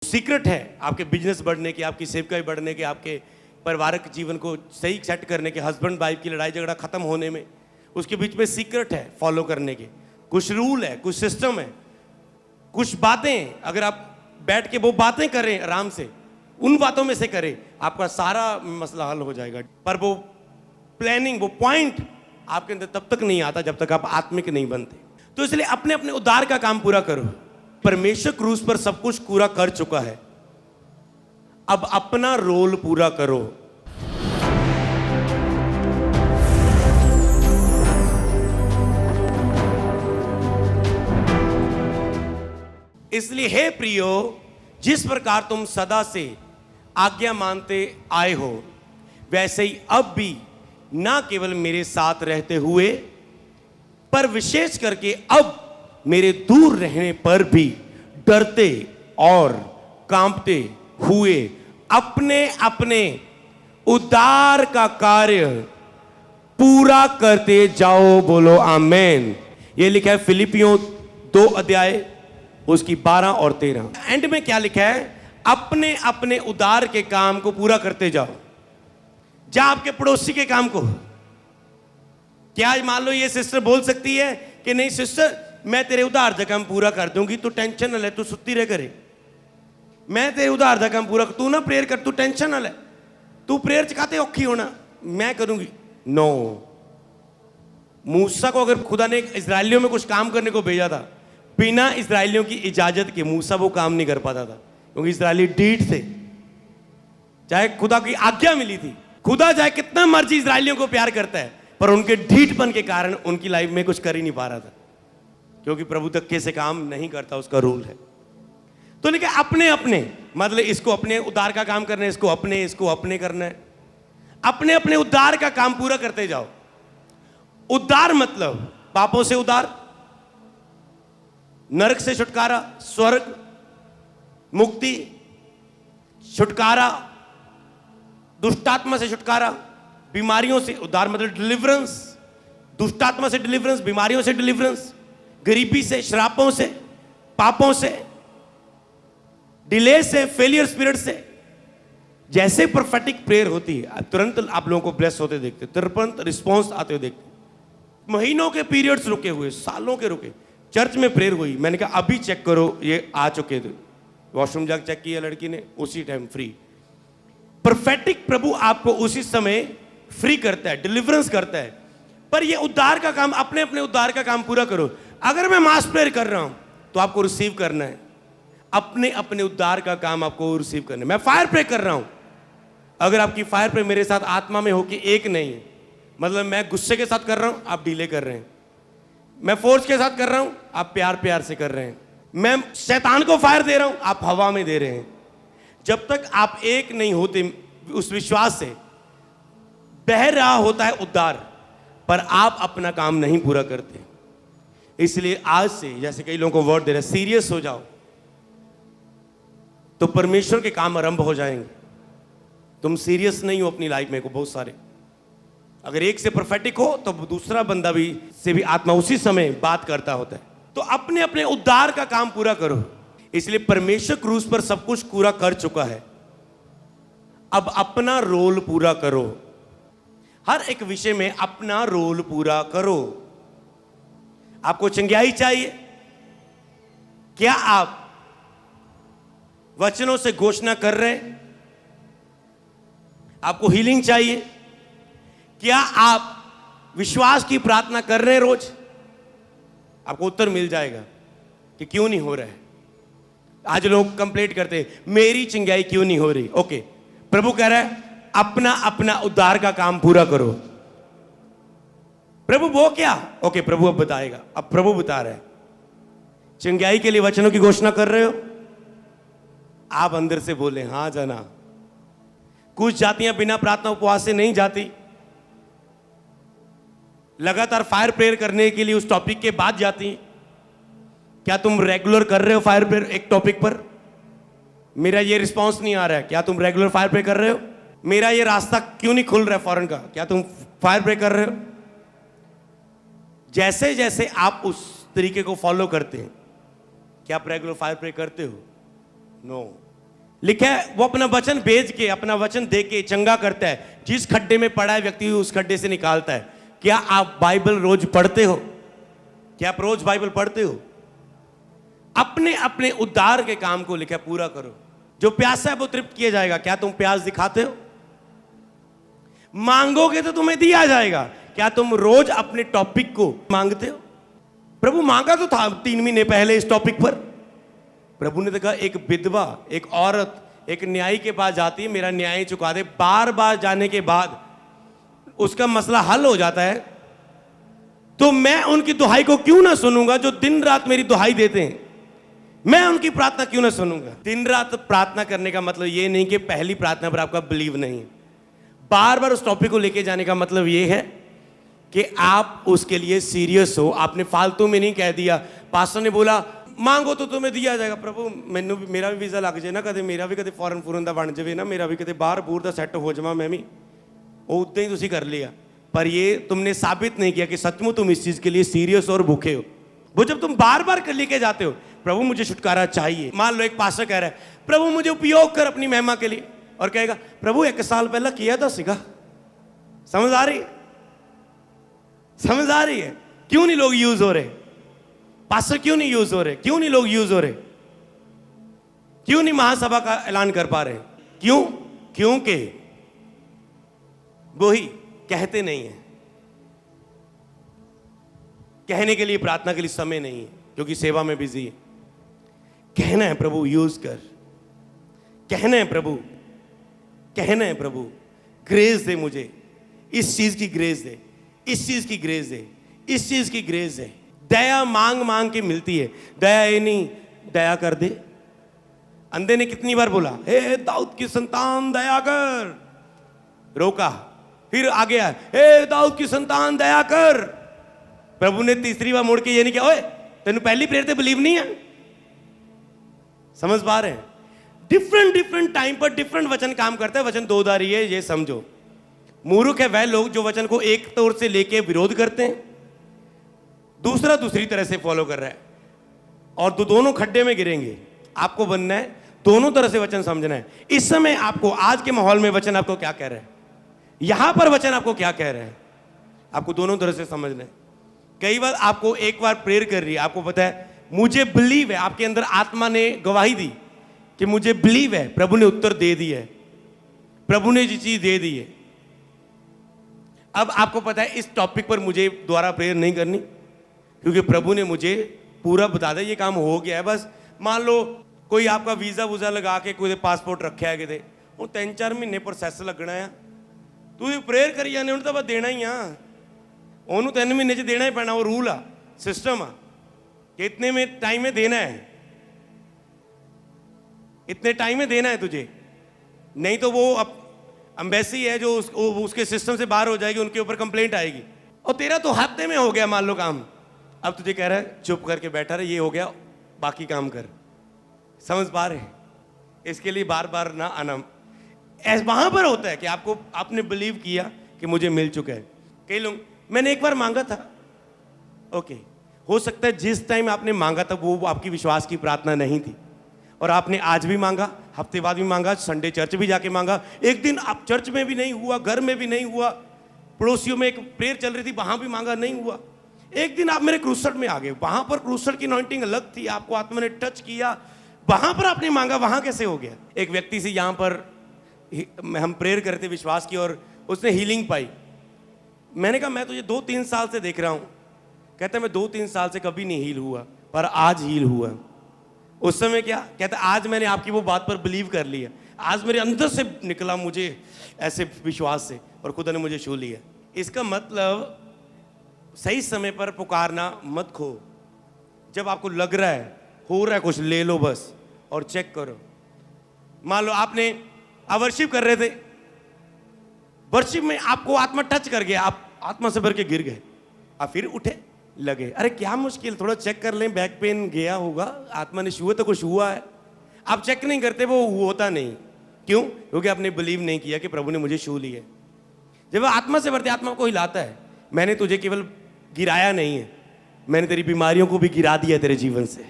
Secret है आपके business बढ़ने के, आपकी सेवकाई बढ़ने के, आपके पारिवारिक जीवन को सही सेट करने के, हस्बैंड वाइफ की लड़ाई झगड़ा खत्म होने में, उसके बीच में सीक्रेट है फॉलो करने के, कुछ रूल है, कुछ सिस्टम है, कुछ बातें अगर आप बैठ के वो बातें करें आराम से, उन बातों में से करें, आपका सारा मसला हल हो जाएगा। पर वो प्लानिंग, वो पॉइंट आपके अंदर तब तक नहीं आता जब तक आप आत्मिक नहीं बनते। तो इसलिए अपने अपने उद्धार का काम पूरा करो। परमेश्वर क्रूस पर सब कुछ पूरा कर चुका है, अब अपना रोल पूरा करो। इसलिए हे प्रियो, जिस प्रकार तुम सदा से आज्ञा मानते आए हो, वैसे ही अब भी ना केवल मेरे साथ रहते हुए, पर विशेष करके अब मेरे दूर रहने पर भी डरते और कांपते हुए अपने अपने उद्धार का कार्य पूरा करते जाओ। बोलो आमेन। ये लिखा है फिलिपियों 2 अध्याय उसकी 12 और 13। एंड में क्या लिखा है? अपने अपने उद्धार के काम को पूरा करते जाओ। जा आपके पड़ोसी के काम को। क्या मान लो ये सिस्टर बोल सकती है कि नहीं सिस्टर, मैं तेरे उधार का काम पूरा कर दूंगी, तू टेंशन न ले, तू सुत्ती रह करे। मैं तेरे उधार का काम पूरा, तू ना प्रेयर कर, तू टेंशन न ले, तू प्रेयर चकाते औखी होना, मैं करूंगी। नो। मूसा को अगर खुदा ने इजराइलियों में कुछ काम करने को भेजा था, बिना इजराइलियों की इजाजत के मूसा वो काम नहीं कर पाता था, क्योंकि इजराइली ढीठ थे। चाहे खुदा की आज्ञा मिली थी, खुदा चाहे कितना मर्जी इजराइलियों को प्यार करता है, पर उनके ढीठपन के कारण उनकी लाइफ में कुछ कर ही नहीं पा रहा था, क्योंकि प्रभु धक्के से काम नहीं करता, उसका रूल है। तो लेकिन अपने अपने, मतलब इसको अपने उद्धार का काम करना है, इसको अपने करना है, अपने अपने उद्धार का काम पूरा करते जाओ। उद्धार मतलब पापों से उद्धार, नरक से छुटकारा, स्वर्ग, मुक्ति, छुटकारा, दुष्टात्मा से छुटकारा, बीमारियों से उद्धार मतलब डिलीवरेंस, दुष्टात्मा से डिलीवरेंस, बीमारियों से डिलीवरेंस, गरीबी से, श्रापों से, पापों से, डिले से, फेलियर स्पिरिट से। जैसे प्रोफेटिक प्रेयर होती है, तुरंत आप लोगों को ब्लेस होते देखते, तुरंत रिस्पॉन्स आते हुए देखते। महीनों के पीरियड्स रुके हुए, सालों के रुके, चर्च में प्रेयर हुई, मैंने कहा अभी चेक करो, ये आ चुके थे, वॉशरूम जाकर चेक किया लड़की ने, उसी टाइम फ्री। प्रोफेटिक प्रभु आपको उसी समय फ्री करता है, डिलीवरेंस करता है। पर ये उद्धार का काम, अपने अपने उद्धार का काम पूरा करो। अगर मैं मास प्रेयर कर रहा हूं तो आपको रिसीव करना है, अपने अपने उद्धार का काम आपको रिसीव करना है। मैं फायर प्रे कर रहा हूं, अगर आपकी फायर प्रे मेरे साथ आत्मा में हो कि एक नहीं है, मतलब मैं गुस्से के साथ कर रहा हूं, आप डीले कर रहे हैं, मैं फोर्स के साथ कर रहा हूं, आप प्यार प्यार से कर रहे हैं, मैं शैतान को फायर दे रहा हूं, आप हवा में दे रहे हैं। जब तक आप एक नहीं होते उस विश्वास से, बह रहा होता है उद्धार, पर आप अपना काम नहीं पूरा करते। इसलिए आज से, जैसे कई लोगों को वर्ड दे रहे, सीरियस हो जाओ, तो परमेश्वर के काम आरंभ हो जाएंगे। तुम सीरियस नहीं हो अपनी लाइफ में को बहुत सारे, अगर एक से प्रोफेटिक हो तो दूसरा बंदा भी से भी आत्मा उसी समय बात करता होता है। तो अपने अपने उद्धार का काम पूरा करो। इसलिए परमेश्वर क्रूस पर सब कुछ पूरा कर चुका है, अब अपना रोल पूरा करो। हर एक विषय में अपना रोल पूरा करो। आपको चंगाई चाहिए, क्या आप वचनों से घोषणा कर रहे हैं? आपको हीलिंग चाहिए, क्या आप विश्वास की प्रार्थना कर रहे हैं रोज? आपको उत्तर मिल जाएगा कि क्यों नहीं हो रहा है। आज लोग कंप्लेंट करते हैं, मेरी चंगाई क्यों नहीं हो रही। ओके, प्रभु कह रहा है अपना अपना उद्धार का काम पूरा करो। प्रभु वो क्या? ओके, प्रभु अब बताएगा। अब प्रभु बता रहे हैं, चंगाई के लिए वचनों की घोषणा कर रहे हो, आप अंदर से बोले हां जाना। कुछ जातियां बिना प्रार्थना उपवास से नहीं जाती, लगातार फायर प्रेयर करने के लिए उस टॉपिक के बाद जाती। क्या तुम रेगुलर कर रहे हो फायर प्रेयर एक टॉपिक पर? मेरा ये रिस्पांस नहीं आ रहा है, क्या तुम रेगुलर फायर प्रेयर कर रहे हो? मेरा ये रास्ता क्यों नहीं खुल रहा है फॉरेन का, क्या तुम फायर प्रेयर कर रहे हो? जैसे जैसे आप उस तरीके को फॉलो करते हैं, क्या आप रेगुलर फायर प्रे करते हो? नो। लिखा है वो अपना वचन भेज के, अपना वचन दे के चंगा करता है। जिस खड्डे में पड़ा है व्यक्ति उस खड्डे से निकालता है। क्या आप बाइबल रोज पढ़ते हो? क्या आप रोज बाइबल पढ़ते हो? अपने अपने उद्धार के काम को लिखा पूरा करो। जो प्यासा है वो तृप्त किया जाएगा। क्या तुम प्यास दिखाते हो? मांगोगे तो तुम्हें दिया जाएगा। क्या तुम रोज अपने टॉपिक को मांगते हो? प्रभु मांगा तो था 3 महीने पहले इस टॉपिक पर। प्रभु ने देखा एक विधवा, एक औरत एक न्यायी के पास जाती है, मेरा न्याय चुका दे। बार बार जाने के बाद उसका मसला हल हो जाता है। तो मैं उनकी दुहाई को क्यों ना सुनूंगा जो दिन रात मेरी दुहाई देते हैं? मैं उनकी प्रार्थना क्यों ना सुनूंगा? दिन रात प्रार्थना करने का मतलब ये नहीं कि पहली प्रार्थना पर आपका बिलीव नहीं। बार बार उस टॉपिक को लेके जाने का मतलब ये है कि आप उसके लिए सीरियस हो। आपने फालतू में नहीं कह दिया। पास्टर ने बोला मांगो तो तुम्हें दिया जाएगा। प्रभु मैनू भी, मेरा भी वीज़ा लग जाए ना, कदे मेरा भी कदे फॉरन फूरन दा बन जाए ना, मेरा भी कदे बाहर बूर दा सैट हो जावा, मैं भी। वो उतना ही तुसी कर लिया, पर ये तुमने साबित नहीं किया कि सचमुच तुम इस चीज़ के लिए सीरियस और भूखे हो। वो जब तुम बार बार कर लेके जाते हो, प्रभु मुझे छुटकारा चाहिए। मान लो एक पास्टर कह रहा है प्रभु मुझे उपयोग कर अपनी महिमा के लिए, और कहेगा प्रभु 1 साल पहला किया था सिगा। समझ आ रही है? समझ आ रही है? क्यों नहीं लोग यूज हो रहे? पास्टर क्यों नहीं यूज हो रहे? क्यों नहीं लोग यूज हो रहे? क्यों नहीं महासभा का ऐलान कर पा रहे? क्यों? क्योंकि वो ही कहते नहीं है। कहने के लिए, प्रार्थना के लिए समय नहीं है, क्योंकि सेवा में बिजी है। कहना है प्रभु यूज कर, कहना है प्रभु, कहना है प्रभु ग्रेस दे मुझे, इस चीज की ग्रेस दे, इस चीज की ग्रेस दे, इस चीज की ग्रेस दे। दया मांग मांग के मिलती है। दया ये नहीं दया कर दे। अंधे ने कितनी बार बोला हे दाऊद की संतान दया कर, रोका। फिर आ गया हे दाऊद की संतान दया कर। प्रभु ने तीसरी बार मुड़ के ये नहीं किया ओए तेन पहली प्रेयर ते बिलीव नहीं है। समझ पा रहे हैं? डिफरेंट डिफरेंट टाइम पर डिफरेंट वचन काम करता है। वचन दोधारी है, ये समझो। मूर्ख है वह लोग जो वचन को एक तौर से लेके विरोध करते हैं, दूसरा दूसरी तरह से फॉलो कर रहा है, और दोनों खड्डे में गिरेंगे। आपको बनना है दोनों तरह से वचन समझना है। इस समय आपको आज के माहौल में वचन आपको क्या कह रहा है, यहां पर वचन आपको क्या कह रहा है, आपको दोनों तरह से समझना है। कई बार आपको एक बार प्रेयर कर रही है, आपको पता है मुझे बिलीव है, आपके अंदर आत्मा ने गवाही दी कि मुझे बिलीव है, प्रभु ने उत्तर दे दिया है, प्रभु ने ये चीज दे दी है। अब आपको पता है इस टॉपिक पर मुझे दोबारा प्रेयर नहीं करनी, क्योंकि प्रभु ने मुझे पूरा बता दिया ये काम हो गया है। बस मान लो कोई आपका वीज़ा वूज़ा लगा के कोई पासपोर्ट रखा है किते, वो 3-4 महीने प्रोसैस लगना है। तू प्रेयर करी जाने उन्हें तो बस देना ही आ, उन्होंने 3 महीने च देना ही पैना। वो रूल आ, सिस्टम आ कि इतने में टाइम में देना है, इतने टाइम में देना है तुझे, नहीं तो वो अब एम्बेसी है जो उसके सिस्टम से बाहर हो जाएगी, उनके ऊपर कंप्लेंट आएगी। और तेरा तो हफ्ते में हो गया मान लो काम, अब तुझे कह रहा है चुप करके बैठा रहे, ये हो गया बाकी काम कर। समझ पा रहे? इसके लिए बार बार ना आना। वहां पर होता है कि आपको आपने बिलीव किया कि मुझे मिल चुका है। कई लोग मैंने एक बार मांगा था, ओके, हो सकता है जिस टाइम आपने मांगा था वो आपकी विश्वास की प्रार्थना नहीं थी, और आपने आज भी मांगा, हफ्ते बाद भी मांगा, संडे चर्च भी जाके मांगा, एक दिन आप चर्च में भी नहीं हुआ, घर में भी नहीं हुआ, पड़ोसियों में एक प्रेयर चल रही थी वहां भी मांगा, नहीं हुआ। एक दिन आप मेरे क्रूसड में आ गए, वहां पर क्रूसड की अनॉइंटिंग अलग थी, आपको आत्मा ने टच किया, वहां पर आपने मांगा, वहां कैसे हो गया? एक व्यक्ति से यहां पर हम प्रेयर करते विश्वास की, और उसने हीलिंग पाई। मैंने कहा मैं तुझे 2-3 साल से देख रहा हूं। कहता मैं 2-3 साल से कभी नहीं हील हुआ, पर आज हील हुआ। उस समय क्या कहता, आज मैंने आपकी वो बात पर बिलीव कर लिया, आज मेरे अंदर से निकला मुझे ऐसे विश्वास से, और खुदा ने मुझे छू लिया। इसका मतलब सही समय पर पुकारना मत खो। जब आपको लग रहा है हो रहा है कुछ, ले लो बस और चेक करो। मान लो आपने वर्शिप कर रहे थे, वर्शिप में आपको आत्मा टच कर गया, आप आत्मा से भर के गिर गए, आप फिर उठे लगे, अरे क्या मुश्किल, थोड़ा चेक कर लें, बैक पेन गया होगा, आत्मा ने छुआ तो कुछ हुआ है। आप चेक नहीं करते, वो होता नहीं। क्यों? क्योंकि आपने बिलीव नहीं किया कि प्रभु ने मुझे छू लिया। जब आत्मा से भरते, आत्मा को हिलाता है, मैंने तुझे केवल गिराया नहीं है, मैंने तेरी बीमारियों को भी गिरा दिया तेरे जीवन से।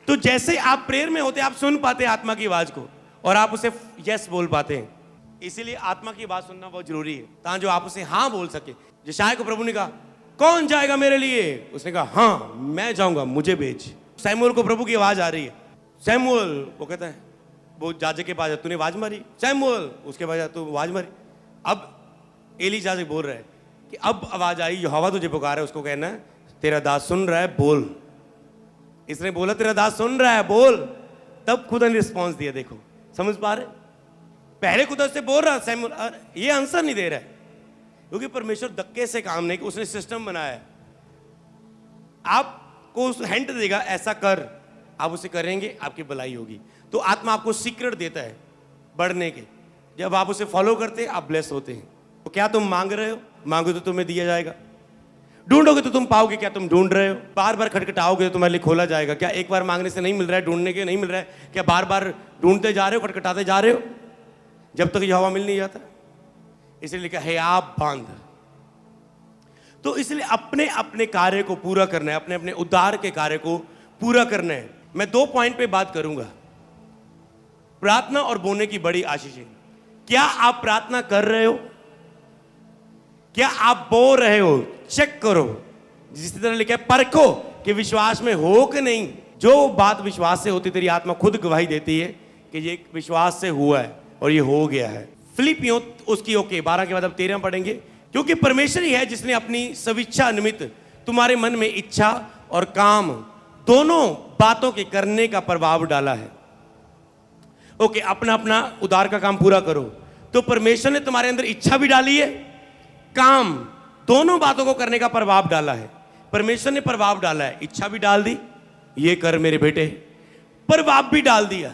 तो जैसे आप प्रेयर में होते, आप सुन पाते आत्मा की आवाज को, और आप उसे यस बोल पाते हैं। इसीलिए आत्मा की बात सुनना बहुत जरूरी है, ताकि जो आप उसे हाँ बोल सके। यशायाह को प्रभु ने कहा, कौन जाएगा मेरे लिए? उसने कहा, हाँ मैं जाऊंगा, मुझे भेज। सैमुअल को प्रभु की आवाज आ रही है, सैमुअल, वो कहता है, वो जाजे के पास, तूने आवाज मारी, सैमुअल, उसके पास तू आवाज मारी। अब एली जाजे बोल रहा है कि अब आवाज आई, यहोवा तुझे पुकार है, उसको कहना है तेरा दास सुन रहा है, बोल। इसने बोला तेरा दास सुन रहा है, बोल। तब खुदा ने रिस्पॉन्स दिया। देखो, समझ पा रहे? पहले खुदा उससे बोल रहा, सैमुअल ये आंसर नहीं दे रहा है, क्योंकि परमेश्वर धक्के से काम नहीं, उसने सिस्टम बनाया है। आपको हिंट देगा, ऐसा कर, आप उसे करेंगे, आपकी भलाई होगी। तो आत्मा आपको सीक्रेट देता है बढ़ने के। जब आप उसे फॉलो करते हैं, आप ब्लेस होते हैं। तो क्या तुम मांग रहे हो? मांगो तो तुम्हें दिया जाएगा। ढूंढोगे तो तुम पाओगे। क्या तुम ढूंढ रहे हो? बार बार खटखटाओगे तो तुम्हारे लिए खोला जाएगा। क्या एक बार मांगने से नहीं मिल रहा है, ढूंढने के नहीं मिल रहा है? क्या बार बार ढूंढते जा रहे हो, खटखटाते जा रहे हो, जब तक यहोवा मिल नहीं जाता? इसलिए लिखा है आप बांध। तो इसलिए अपने अपने कार्य को पूरा करना है, अपने अपने उद्धार के कार्य को पूरा करना है। मैं 2 पॉइंट पे बात करूंगा, प्रार्थना और बोने की बड़ी आशीषें। क्या आप प्रार्थना कर रहे हो? क्या आप बो रहे हो? चेक करो। जिस तरह लिखा है, परखो कि विश्वास में हो कि नहीं। जो बात विश्वास से होती, तेरी आत्मा खुद गवाही देती है कि ये विश्वास से हुआ है और ये हो गया है। फिलिपियों उसकी 12 के बाद अब 13 पढ़ेंगे। क्योंकि परमेश्वर ही है जिसने अपनी स्वेच्छा निमित्त तुम्हारे मन में इच्छा और काम दोनों बातों के करने का प्रभाव डाला है। अपना अपना उद्धार का काम पूरा करो। तो परमेश्वर ने तुम्हारे अंदर इच्छा भी डाली है, काम, दोनों बातों को करने का प्रभाव डाला है। परमेश्वर ने प्रभाव डाला है, इच्छा भी डाल दी, ये कर मेरे बेटे, प्रभाव भी डाल दिया।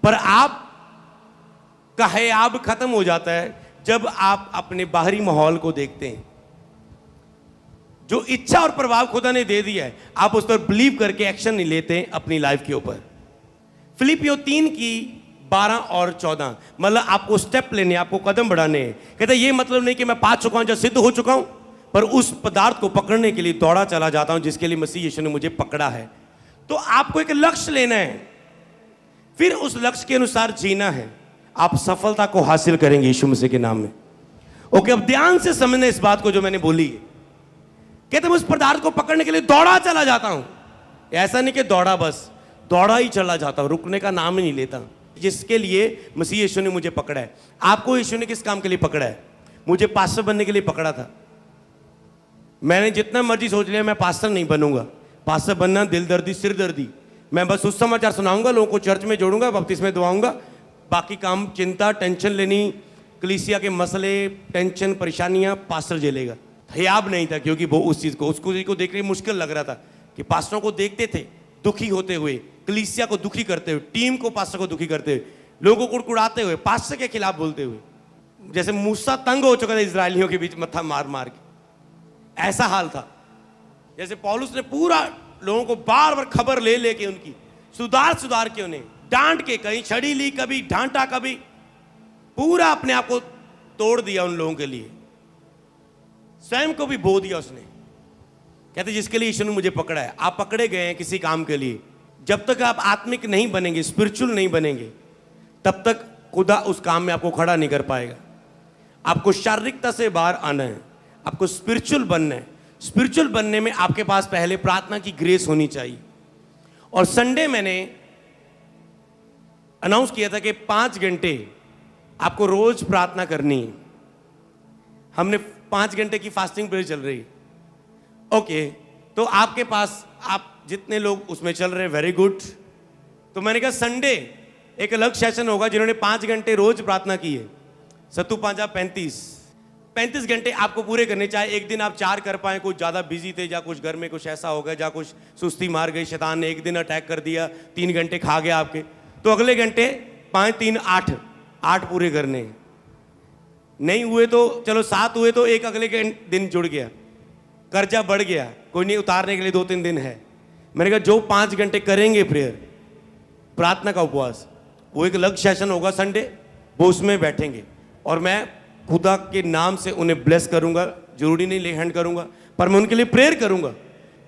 पर आप का हयाब खत्म हो जाता है जब आप अपने बाहरी माहौल को देखते हैं। जो इच्छा और प्रभाव खुदा ने दे दिया है, आप उस पर बिलीव करके एक्शन नहीं लेते हैं अपनी लाइफ के ऊपर। फिलिपियों 3 की 12 और 14, मतलब आपको स्टेप लेने, आपको कदम बढ़ाने हैं। कहते हैं ये मतलब नहीं कि मैं पा चुका हूं, जब सिद्ध हो चुका हूं, पर उस पदार्थ को पकड़ने के लिए दौड़ा चला जाता हूं जिसके लिए मसीह यीशु ने मुझे पकड़ा है। तो आपको एक लक्ष्य लेना है, फिर उस लक्ष्य के अनुसार जीना है। आप सफलता को हासिल करेंगे यीशु मसीह के नाम में। अब ध्यान से समझना इस बात को जो मैंने बोली है। कहते मैं उस पदार्थ को पकड़ने के लिए दौड़ा चला जाता हूं। ऐसा नहीं कि दौड़ा, बस दौड़ा ही चला जाता हूं, रुकने का नाम ही नहीं लेता। जिसके लिए मसीह यीशु ने मुझे पकड़ा है। आपको यीशु ने किस काम के लिए पकड़ा है? मुझे पास्टर बनने के लिए पकड़ा था। मैंने जितना मर्जी सोच लिया मैं पास्टर नहीं बनूंगा। पास्टर बनना दिलदर्दी, सिरदर्दी। मैं बस उस समाचार सुनाऊंगा, लोगों को चर्च में जोड़ूंगा, बपतिस्मे दवाऊंगा, बाकी काम, चिंता, टेंशन लेनी, कलीसिया के मसले, टेंशन, परेशानियां पास्टर झेलेगा। हयाब नहीं था, क्योंकि वो उस चीज को, उसको देख रही मुश्किल लग रहा था कि पास्टरों को देखते थे दुखी होते हुए, कलीसिया को दुखी करते हुए, टीम को, पास्टर को दुखी करते हुए, लोगों को कुड़कुड़ाते हुए, पास्टर के खिलाफ बोलते हुए। जैसे मूसा तंग हो चुका था इजरायलियों के बीच मत्था मार मार के, ऐसा हाल था। जैसे पौलुस ने पूरा लोगों को बार बार खबर ले लेके उनकी सुधार के उन्हें डांट के, कहीं छड़ी ली, कभी डांटा, कभी पूरा अपने आप को तोड़ दिया उन लोगों के लिए। स्वयं को भी बो दिया उसने। कहते जिसके लिए यीशु ने मुझे पकड़ा है। आप पकड़े गए हैं किसी काम के लिए। जब तक आप आत्मिक नहीं बनेंगे, स्पिरिचुअल नहीं बनेंगे, तब तक खुदा उस काम में आपको खड़ा नहीं कर पाएगा। आपको शारीरिकता से बाहर आना है, आपको स्पिरिचुअल बनना है। स्पिरिचुअल बनने में आपके पास पहले प्रार्थना की ग्रेस होनी चाहिए। और संडे मैंने अनाउंस किया था कि 5 घंटे आपको रोज प्रार्थना करनी है। हमने 5 घंटे की फास्टिंग प्रेयर चल रही है। तो आपके पास, आप जितने लोग उसमें चल रहे हैं, वेरी गुड। तो मैंने कहा संडे एक अलग सेशन होगा जिन्होंने 5 घंटे रोज प्रार्थना की है। 7 5 35 घंटे आपको पूरे करने। चाहे एक दिन आप 4 कर पाए, कुछ ज़्यादा बिजी थे, या कुछ घर में कुछ ऐसा हो गया, या कुछ सुस्ती मार गई, शैतान ने एक दिन अटैक कर दिया, 3 घंटे खा गया आपके, तो अगले घंटे 5 3 8 पूरे करने। नहीं हुए तो चलो 7 हुए तो एक अगले दिन जुड़ गया, कर्जा बढ़ गया, कोई नहीं, उतारने के लिए 2-3 दिन है। मैंने कहा जो 5 घंटे करेंगे प्रेयर, प्रार्थना का उपवास, वो एक अलग सेशन होगा संडे, वो उसमें बैठेंगे और मैं खुदा के नाम से उन्हें ब्लेस करूंगा। जरूरी नहीं ले हैंड करूंगा, पर मैं उनके लिए प्रेयर करूंगा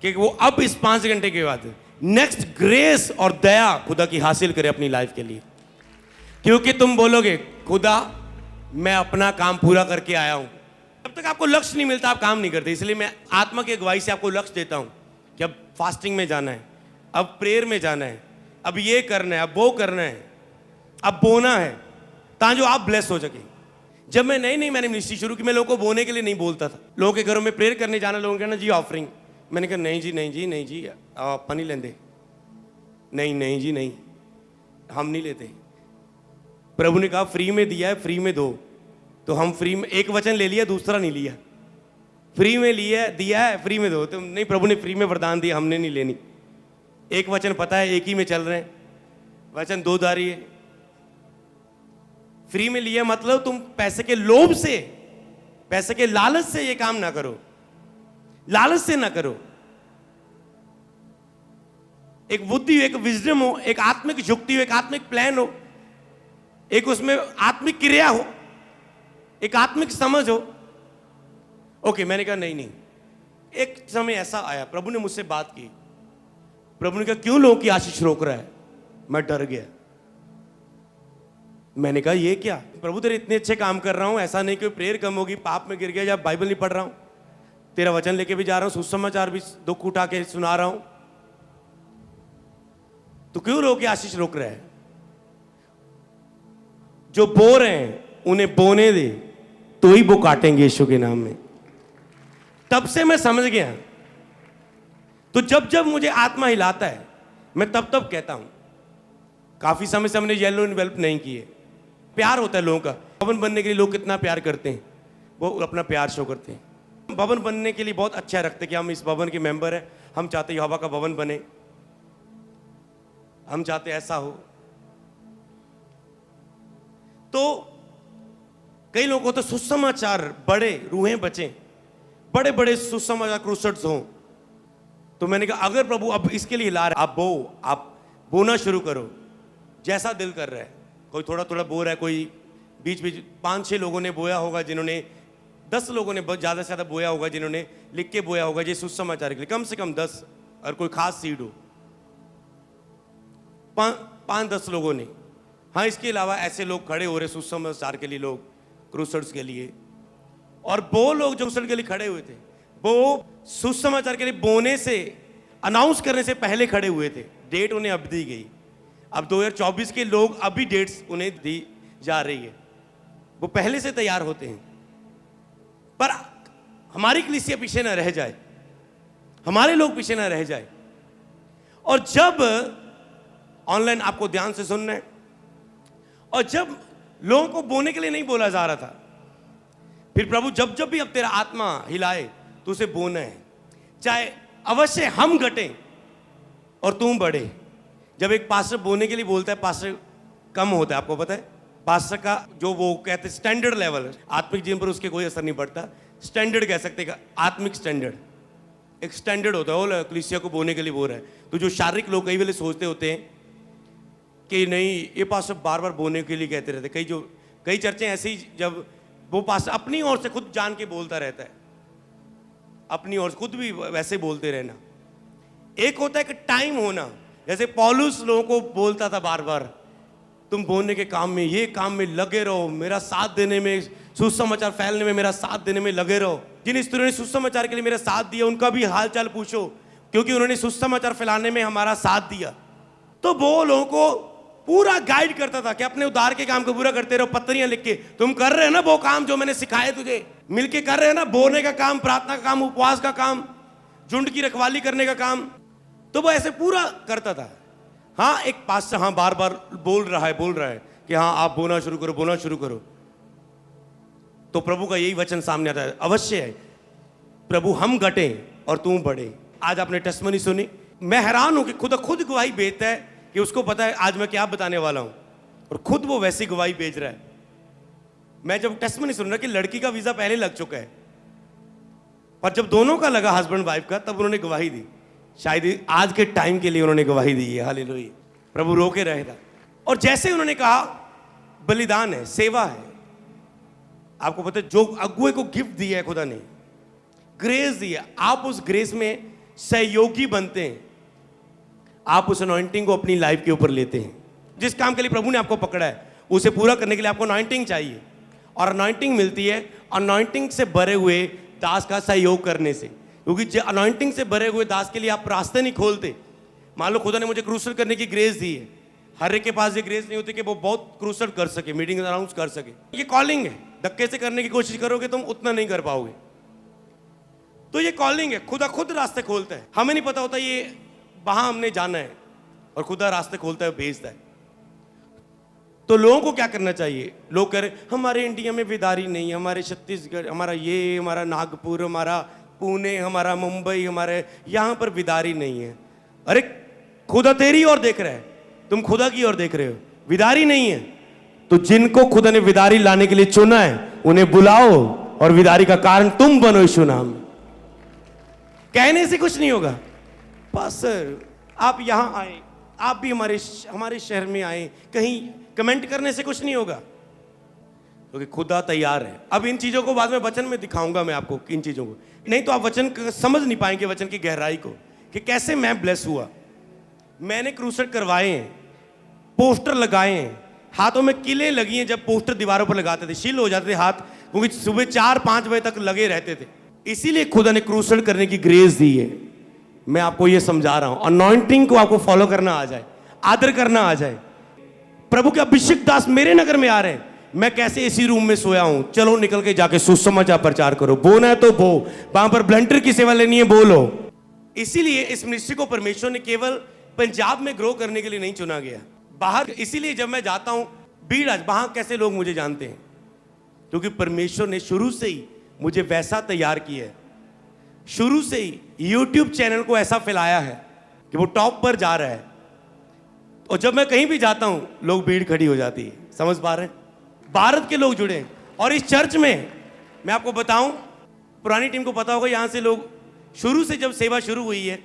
कि वो अब इस 5 घंटे के बाद नेक्स्ट ग्रेस और दया खुदा की हासिल करे अपनी लाइफ के लिए। क्योंकि तुम बोलोगे खुदा मैं अपना काम पूरा करके आया हूं, तब तक आपको लक्ष्य नहीं मिलता, आप काम नहीं करते। इसलिए मैं आत्मा की अगुवाई से आपको लक्ष्य देता हूं कि अब फास्टिंग में जाना है, अब प्रेयर में जाना है, अब ये करना है, अब वो करना है, अब बोना है, ताकि आप ब्लेस हो सके। जब मैं मैंने मिनिस्ट्री शुरू की, मैं लोगों को बोने के लिए नहीं बोलता था। लोगों के घरों में प्रेयर करने जाना, लोगों ने कहना जी ऑफरिंग। मैंने कहा नहीं जी आप नहीं लेंदे, नहीं जी नहीं, हम नहीं लेते। प्रभु ने कहा फ्री में दिया है, फ्री में दो। तो हम फ्री में एक वचन ले लिया, दूसरा नहीं लिया। फ्री में लिया दिया है, फ्री में दो। तो नहीं, प्रभु ने फ्री में वरदान दिया, हमने नहीं लेनी। एक वचन पता है, एक ही में चल रहे हैं, वचन दो धारी है। फ्री में लिया मतलब तुम पैसे के लोभ से, पैसे के लालच से ये काम ना करो, लालच से ना करो। एक बुद्धि, एक विजडम हो, एक आत्मिक युक्ति हो, एक आत्मिक प्लान हो, एक उसमें आत्मिक क्रिया हो, एक आत्मिक समझ हो। ओके, मैंने कहा नहीं। एक समय ऐसा आया, प्रभु ने मुझसे बात की। प्रभु ने कहा क्यों लोगों की आशीष रोक रहा है? मैं डर गया। मैंने कहा ये क्या प्रभु, तेरे इतने अच्छे काम कर रहा हूं, ऐसा नहीं कि प्रेयर कम होगी, पाप में गिर गया या बाइबल नहीं पढ़ रहा हूं, तेरा वचन लेके भी जा रहा हूं, सुसमाचार भी दुख उठा के सुना रहा हूं, तो क्यों लोगों की आशीष रोक रहा है? जो बो रहे हैं उन्हें बोने दे, तो ही वो काटेंगे यीशु के नाम में। तब से मैं समझ गया। तो जब जब मुझे आत्मा हिलाता है, मैं तब तब कहता हूं। काफी समय से हमने येलो इन्वेल्प नहीं किए। प्यार होता है लोगों का। भवन बनने के लिए लोग कितना प्यार करते हैं, वो अपना प्यार शो करते हैं। भवन बनने के लिए बहुत अच्छा रखते हैं कि हम इस भवन के मेंबर हैं, हम चाहते यहोवा का भवन बने, हम चाहते ऐसा हो। तो कई लोगों को तो सुसमाचार, बड़े रूहें बचे, बड़े बड़े सुसमाचार क्रूसेड्स हों। तो मैंने कहा अगर प्रभु अब इसके लिए ला रहे, आप बोना शुरू करो जैसा दिल कर रहा है। कोई थोड़ा थोड़ा बो रहा है, कोई बीच बीच 5-6 लोगों ने बोया होगा, जिन्होंने 10 लोगों ने ज़्यादा से ज़्यादा बोया होगा, जिन्होंने लिख के बोया होगा ये सुसमाचार के लिए, कम से कम 10, और कोई खास सीड हो 5-10 लोगों ने। हाँ, इसके अलावा ऐसे लोग खड़े हो रहे सुसमाचार के लिए, लोग क्रूसेड्स के लिए। और वो लोग जो क्रूसेड के लिए खड़े हुए थे, वो सुसमाचार के लिए बोने से, अनाउंस करने से पहले खड़े हुए थे। डेट उन्हें अब दी गई। अब 2024 के लोग अभी डेट्स उन्हें दी जा रही है, वो पहले से तैयार होते हैं। पर हमारी कलीसिया पीछे ना रह जाए, हमारे लोग पीछे ना रह जाए। और जब ऑनलाइन आपको ध्यान से सुनना है, और जब लोगों को बोने के लिए नहीं बोला जा रहा था, फिर प्रभु जब जब भी अब तेरा आत्मा हिलाए तो उसे बोना है। चाहे अवश्य हम घटें और तुम बढ़े। जब एक पास्टर बोने के लिए बोलता है, पास्टर कम होता है, आपको पता है। पास्टर का जो वो कहते हैं स्टैंडर्ड लेवल, आत्मिक जीवन पर उसके कोई असर नहीं पड़ता। स्टैंडर्ड कह सकते हैं, आत्मिक स्टैंडर्ड, एक स्टैंडर्ड होता है। वो कलीसिया को बोने के लिए बोल रहा है। तो जो शारीरिक लोग कई वेले सोचते होते हैं कि नहीं, ये पास्टर बार बार बोने के लिए कहते रहते। कई चर्चें ऐसी, जब वो पास्टर अपनी ओर से खुद जान के बोलता रहता है, अपनी ओर से खुद भी वैसे बोलते रहना। एक होता है कि टाइम होना, जैसे पौलुस लोगों को बोलता था बार बार, तुम बोलने के काम में, ये काम में लगे रहो, मेरा साथ देने में, सुसमाचार फैलने में मेरा साथ देने में लगे रहो। जिन स्त्रियों ने सुसमाचार के लिए मेरा साथ दिया, उनका भी हाल चाल पूछो, क्योंकि उन्होंने सुसमाचार फैलाने में हमारा साथ दिया। तो वो लोगों को पूरा गाइड करता था कि अपने उद्धार के काम को पूरा करते रहो। पत्रियां लिख के, तुम कर रहे हो ना वो काम जो मैंने सिखाया तुझे, मिलके कर रहे हो ना, बोलने का काम, प्रार्थना का काम, उपवास का काम, झुंड की रखवाली करने का काम। तो वो ऐसे पूरा करता था। हाँ, एक पास्टर हाँ बार बार बोल रहा है कि हाँ आप बोलना शुरू करो। तो प्रभु का यही वचन सामने आता है, अवश्य है प्रभु हम घटे और तू बढ़े। आज आपने टेस्टमनी सुनी, मैं हैरान हूं कि खुद गवाही भेजता है कि उसको पता है आज मैं क्या बताने वाला हूं, और खुद वो वैसी गवाही भेज रहा है। मैं जब टेस्टमनी सुन रहा कि लड़की का वीजा पहले लग चुका है, पर जब दोनों का लगा, हस्बैंड वाइफ का, तब उन्होंने गवाही दी। शायद आज के टाइम के लिए उन्होंने गवाही दी है। हालेलुया, प्रभु रोके रहेगा। और जैसे उन्होंने कहा, बलिदान है, सेवा है। आपको पता है, जो अगुए को गिफ्ट दिया है खुदा ने, ग्रेस दिया, आप उस ग्रेस में सहयोगी बनते हैं। आप उस अनॉइंटिंग को अपनी लाइफ के ऊपर लेते हैं। जिस काम के लिए प्रभु ने आपको पकड़ा है, उसे पूरा करने के लिए आपको अनॉइंटिंग चाहिए, और अनॉइंटिंग मिलती है अनॉइंटिंग से भरे हुए दास का सहयोग करने से, क्योंकि अनॉइंटिंग से भरे हुए दास के लिए आप रास्ते नहीं खोलते। मान लो खुदा ने मुझे क्रूसल करने की ग्रेस दी है, हर एक के पास ये ग्रेस नहीं होती कि वो बहुत क्रूसल कर सके, मीटिंग अनाउंस कर सके। ये कॉलिंग है, धक्के से करने की कोशिश करोगे तुम उतना नहीं कर पाओगे। तो ये कॉलिंग है, खुदा खुद रास्ते खोलता है, हमें नहीं पता होता ये वहां हमने जाना है, और खुदा रास्ते खोलता है, भेजता है। तो लोगों को क्या करना चाहिए? लोग कह रहे हमारे इंडिया में बेदारी नहीं, हमारे छत्तीसगढ़, हमारा ये, हमारा नागपुर, हमारा पुणे, हमारा मुंबई, हमारे यहाँ पर बेदारी नहीं है। अरे खुदा तेरी ओर देख रहा है, तुम खुदा की ओर देख रहे हो, विदारी नहीं है। तो जिनको खुदा ने विदारी लाने के लिए चुना है उन्हें बुलाओ, और विदारी का कारण तुम बनो यीशु नाम। कहने से कुछ नहीं होगा। पास्टर आप यहां आए, आप भी हमारे शहर में आए, कहीं कमेंट करने से कुछ नहीं होगा, क्योंकि खुदा तैयार है। अब इन चीजों को बाद में वचन में दिखाऊंगा मैं आपको, इन चीजों को, नहीं तो आप वचन समझ नहीं पाएंगे, वचन की गहराई को, कि कैसे मैं ब्लेस हुआ। मैंने क्रूसेड करवाए हैं, पोस्टर लगाए हैं, हाथों में किले लगी हैं। जब पोस्टर दीवारों पर लगाते थे शील हो जाते थे हाथ, क्योंकि सुबह 4-5 बजे तक लगे रहते थे। इसीलिए खुदा ने क्रूसेड करने की ग्रेस दी है। मैं आपको ये समझा रहा हूं, अनॉइंटिंग को आपको फॉलो करना आ जाए, आदर करना आ जाए। प्रभु के अभिषेक दास मेरे नगर में आ रहे हैं, मैं कैसे इसी रूम में सोया हूं, चलो निकल के जाके सुसमाचार प्रचार करो, बोना है तो बो, वहां पर ब्लंटर की सेवा लेनी है बोलो। इसीलिए इस मिनिस्ट्री को परमेश्वर ने केवल पंजाब में ग्रो करने के लिए नहीं चुना गया, बाहर। इसीलिए जब मैं जाता हूं भीड़, आज वहां कैसे लोग मुझे जानते हैं, क्योंकि परमेश्वर ने शुरू से ही मुझे वैसा तैयार किया है, शुरू से ही YouTube चैनल को ऐसा फैलाया है कि वो टॉप पर जा रहा है। और जब मैं कहीं भी जाता हूं लोग भीड़ खड़ी हो जाती है, समझ पा रहे हैं? भारत के लोग जुड़े। और इस चर्च में मैं आपको बताऊं, पुरानी टीम को पता होगा, यहां से लोग शुरू से जब सेवा शुरू हुई है,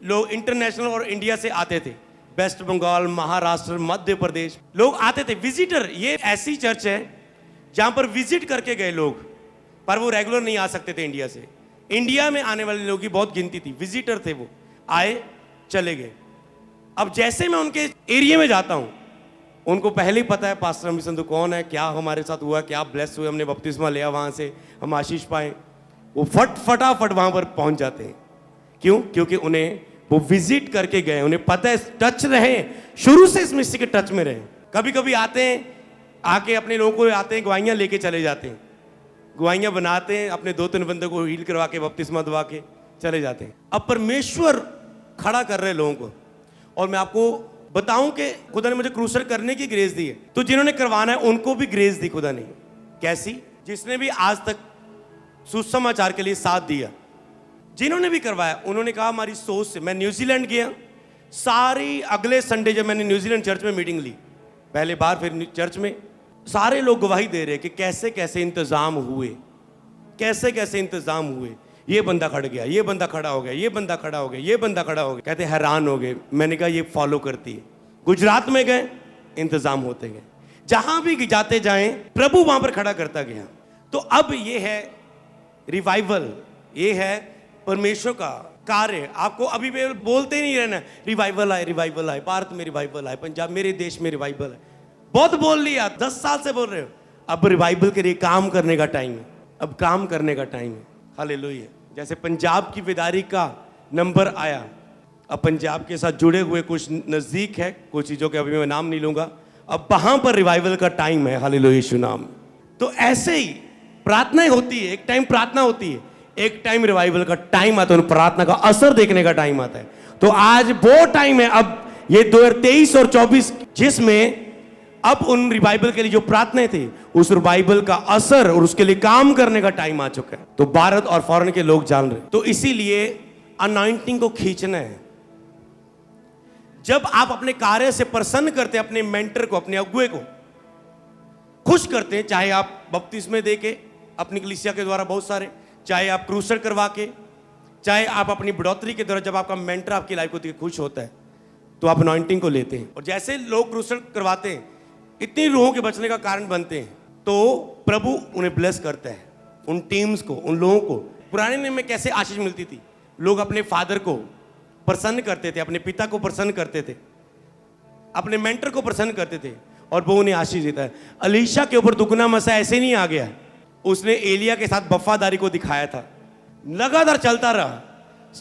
लोग इंटरनेशनल और इंडिया से आते थे, वेस्ट बंगाल, महाराष्ट्र, मध्य प्रदेश, लोग आते थे विजिटर। ये ऐसी चर्च है जहां पर विजिट करके गए लोग, पर वो रेगुलर नहीं आ सकते थे इंडिया से। इंडिया में आने वाले लोगों की बहुत गिनती थी, विजिटर थे, वो आए चले गए। अब जैसे मैं उनके एरिया में जाता हूं, उनको पहले ही पता है पास्टर अमित संधू कौन है, क्या हमारे साथ हुआ, क्या ब्लेस हुए, हमने बपतिस्मा लिया, वहां से हम आशीष पाए। वो फटाफट वहां पर पहुंच जाते हैं। क्यों? क्योंकि उन्हें वो विजिट करके गए, उन्हें पता है, टच रहे, शुरू से इस मिस्ट्री के टच में रहे। कभी कभी आते हैं, आके अपने लोगों को आते हैं, गवाहियां लेके चले जाते हैं, गवाहियां बनाते हैं, अपने 2-3 बंदों को हील करवा के बपतिस्मा दवा के चले जाते हैं। अब परमेश्वर खड़ा कर रहे लोगों को। और मैं आपको बताऊं कि खुदा ने मुझे क्रूसल करने की ग्रेस दी है, तो जिन्होंने करवाना है उनको भी ग्रेस दी खुदा ने। कैसी? जिसने भी आज तक सुसमाचार के लिए साथ दिया, जिन्होंने भी करवाया, उन्होंने कहा हमारी सोच से। मैं न्यूजीलैंड गया, सारी अगले संडे जब मैंने न्यूजीलैंड चर्च में मीटिंग ली, पहले बार फिर चर्च में, सारे लोग गवाही दे रहे कि कैसे कैसे इंतजाम हुए, कैसे कैसे इंतजाम हुए। ये बंदा खड़ गया, ये बंदा खड़ा हो गया, ये बंदा खड़ा हो गया, ये बंदा खड़ा हो गया। कहते हैरान हो गए। मैंने कहा ये फॉलो करती है। गुजरात में गए, इंतजाम होते गए, जहां भी जाते जाएं प्रभु वहां पर खड़ा करता गया। तो अब ये है रिवाइवल, ये है परमेश्वर का कार्य। आपको अभी भी बोलते नहीं रहना रिवाइवल आए, रिवाइवल आए, भारत में रिवाइवल आए, पंजाब, मेरे देश में रिवाइवल है। बहुत बोल लिया, 10 साल से बोल रहे हो। अब रिवाइवल के लिए काम करने का टाइम है, अब काम करने का टाइम है। हालेलुया। जैसे पंजाब की बेदारी का नंबर आया, अब पंजाब के साथ जुड़े हुए कुछ नजदीक है, कुछ चीजों के अभी मैं नाम नहीं लूंगा, अब वहां पर रिवाइवल का टाइम है। हालेलुया यीशु नाम। तो ऐसे ही प्रार्थनाएं होती है, एक टाइम प्रार्थना होती है, एक टाइम रिवाइवल का टाइम आता है, प्रार्थना का असर देखने का टाइम आता है। तो आज वो टाइम है, अब ये 2023 और 24, जिसमें अब उन रिवाइवल के लिए जो प्रार्थनाएं थी, उस रिवाइवल का असर और उसके लिए काम करने का टाइम आ चुका है। तो भारत और फॉरेन के लोग जान रहे। तो इसीलिए अनॉइंटिंग को खींचना है। जब आप अपने कार्य से प्रसन्न करते हैं, अपने मेंटर को, अपने अगुए को खुश करते हैं, चाहे आप बपतिस्मे दे के अपनी कलीसिया के द्वारा बहुत सारे, चाहे आप क्रूसल करवा के, चाहे आप अपनी बढ़ोतरी के द्वारा, जब आपका मेंटर आपकी लाइफ को खुश होता है, तो आप अनॉइंटिंग को लेते हैं। और जैसे लोग क्रूसल करवाते हैं, इतनी रूहों के बचने का कारण बनते हैं, तो प्रभु उन्हें ब्लेस करता है, उन टीम्स को, उन लोगों को। पुराने नियम में कैसे आशीष मिलती थी? लोग अपने फादर को प्रसन्न करते थे, अपने पिता को प्रसन्न करते थे, अपने मेंटर को प्रसन्न करते थे, और वो उन्हें आशीष देता है। अलीशा के ऊपर दुगना मसा ऐसे नहीं आ गया, उसने एलिया के साथ वफादारी को दिखाया था, लगातार चलता रहा,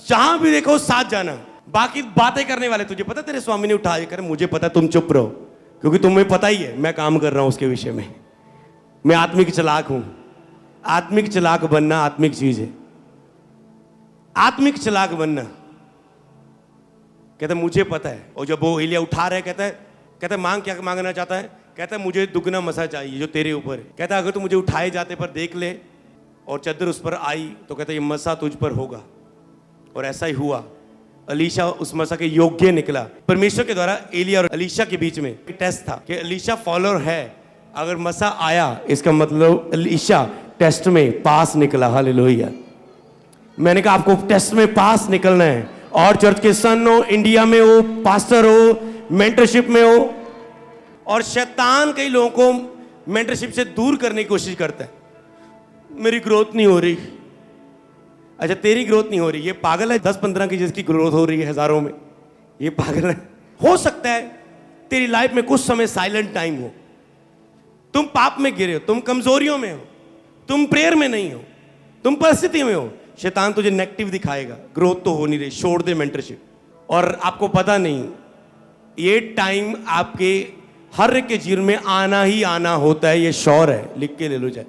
जहां भी देखो साथ जाना। बाकी बातें करने वाले, तुझे पता तेरे स्वामी ने उठा कर, मुझे पता, तुम चुप रहो, क्योंकि तुम्हें पता ही है मैं काम कर रहा हूं उसके विषय में, मैं आत्मिक चलाक हूं। आत्मिक चलाक बनना आत्मिक चीज है, आत्मिक चलाक बनना। कहता मुझे पता है। और जब वो एलिया उठा रहे, कहता मांग, क्या मांगना चाहता है? कहता मुझे दुगना मसा चाहिए जो तेरे ऊपर है। कहता अगर तू मुझे उठाए जाते पर देख ले और चद्दर उस पर आई तो कहता ये मसा तुझ पर होगा। और ऐसा ही हुआ, अलीशा उस मसा के योग्य निकला। परमेश्वर के द्वारा एलिया और अलीशा के बीच में एक टेस्ट था कि अलीशा फॉलोअर है, अगर मसा आया इसका मतलब अलीशा टेस्ट में पास निकला। हालेलुया। मैंने कहा आपको टेस्ट में पास निकलना है, और चर्च के सन हो, इंडिया में हो, पास्टर हो, मेंटरशिप में हो। और शैतान कई लोगों को मेंटरशिप से दूर करने की कोशिश करता है। मेरी ग्रोथ नहीं हो रही। अच्छा तेरी ग्रोथ नहीं हो रही, ये पागल है। 10-15 की जिसकी ग्रोथ हो रही है हजारों में, ये पागल है। हो सकता है तेरी लाइफ में कुछ समय साइलेंट टाइम हो, तुम पाप में गिरे हो, तुम कमजोरियों में हो, तुम प्रेयर में नहीं हो, तुम परिस्थिति में हो। शैतान तुझे नेगेटिव दिखाएगा, ग्रोथ तो हो नहीं रही, छोड़ दे मेंटरशिप। और आपको पता नहीं ये टाइम आपके हर एक के जीवन में आना ही आना होता है, ये श्योर है, लिख के ले लो जाए।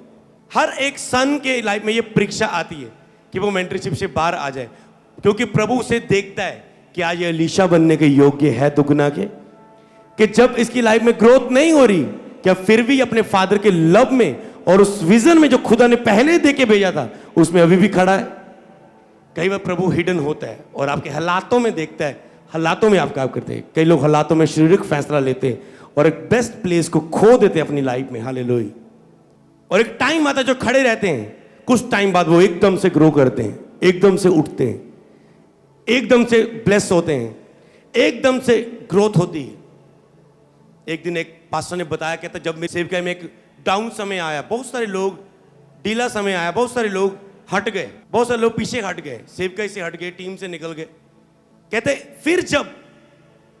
हर एक सन के लाइफ में ये परीक्षा आती है कि वो मेंटरशिप से बाहर आ जाए, क्योंकि प्रभु उसे देखता है कि आज ये अलीशा बनने के योग्य है दुगना के, कि जब इसकी लाइफ में ग्रोथ नहीं हो रही, क्या फिर भी अपने फादर के लव में और उस विजन में जो खुदा ने पहले दे के भेजा था उसमें अभी भी खड़ा है। कई बार प्रभु हिडन होता है और आपके हालातों में देखता है, हालातों में आप काम करते हैं। कई लोग हालातों में शारीरिक फैसला लेते हैं और एक बेस्ट प्लेस को खो देते हैं अपनी लाइफ में। हालेलुया। और एक टाइम आता है जो खड़े रहते हैं, कुछ टाइम बाद वो एकदम से ग्रो करते हैं, एकदम से उठते हैं, एकदम से ब्लेस होते हैं, एकदम से ग्रोथ होती है। एक दिन एक पास्टर ने बताया, कहता जब मेरे सेवकाई में एक डाउन समय आया, बहुत सारे लोग, ढीला समय आया, बहुत सारे लोग हट गए, बहुत सारे लोग पीछे हट गए, सेवकाई से हट गए, टीम से निकल गए। कहते फिर जब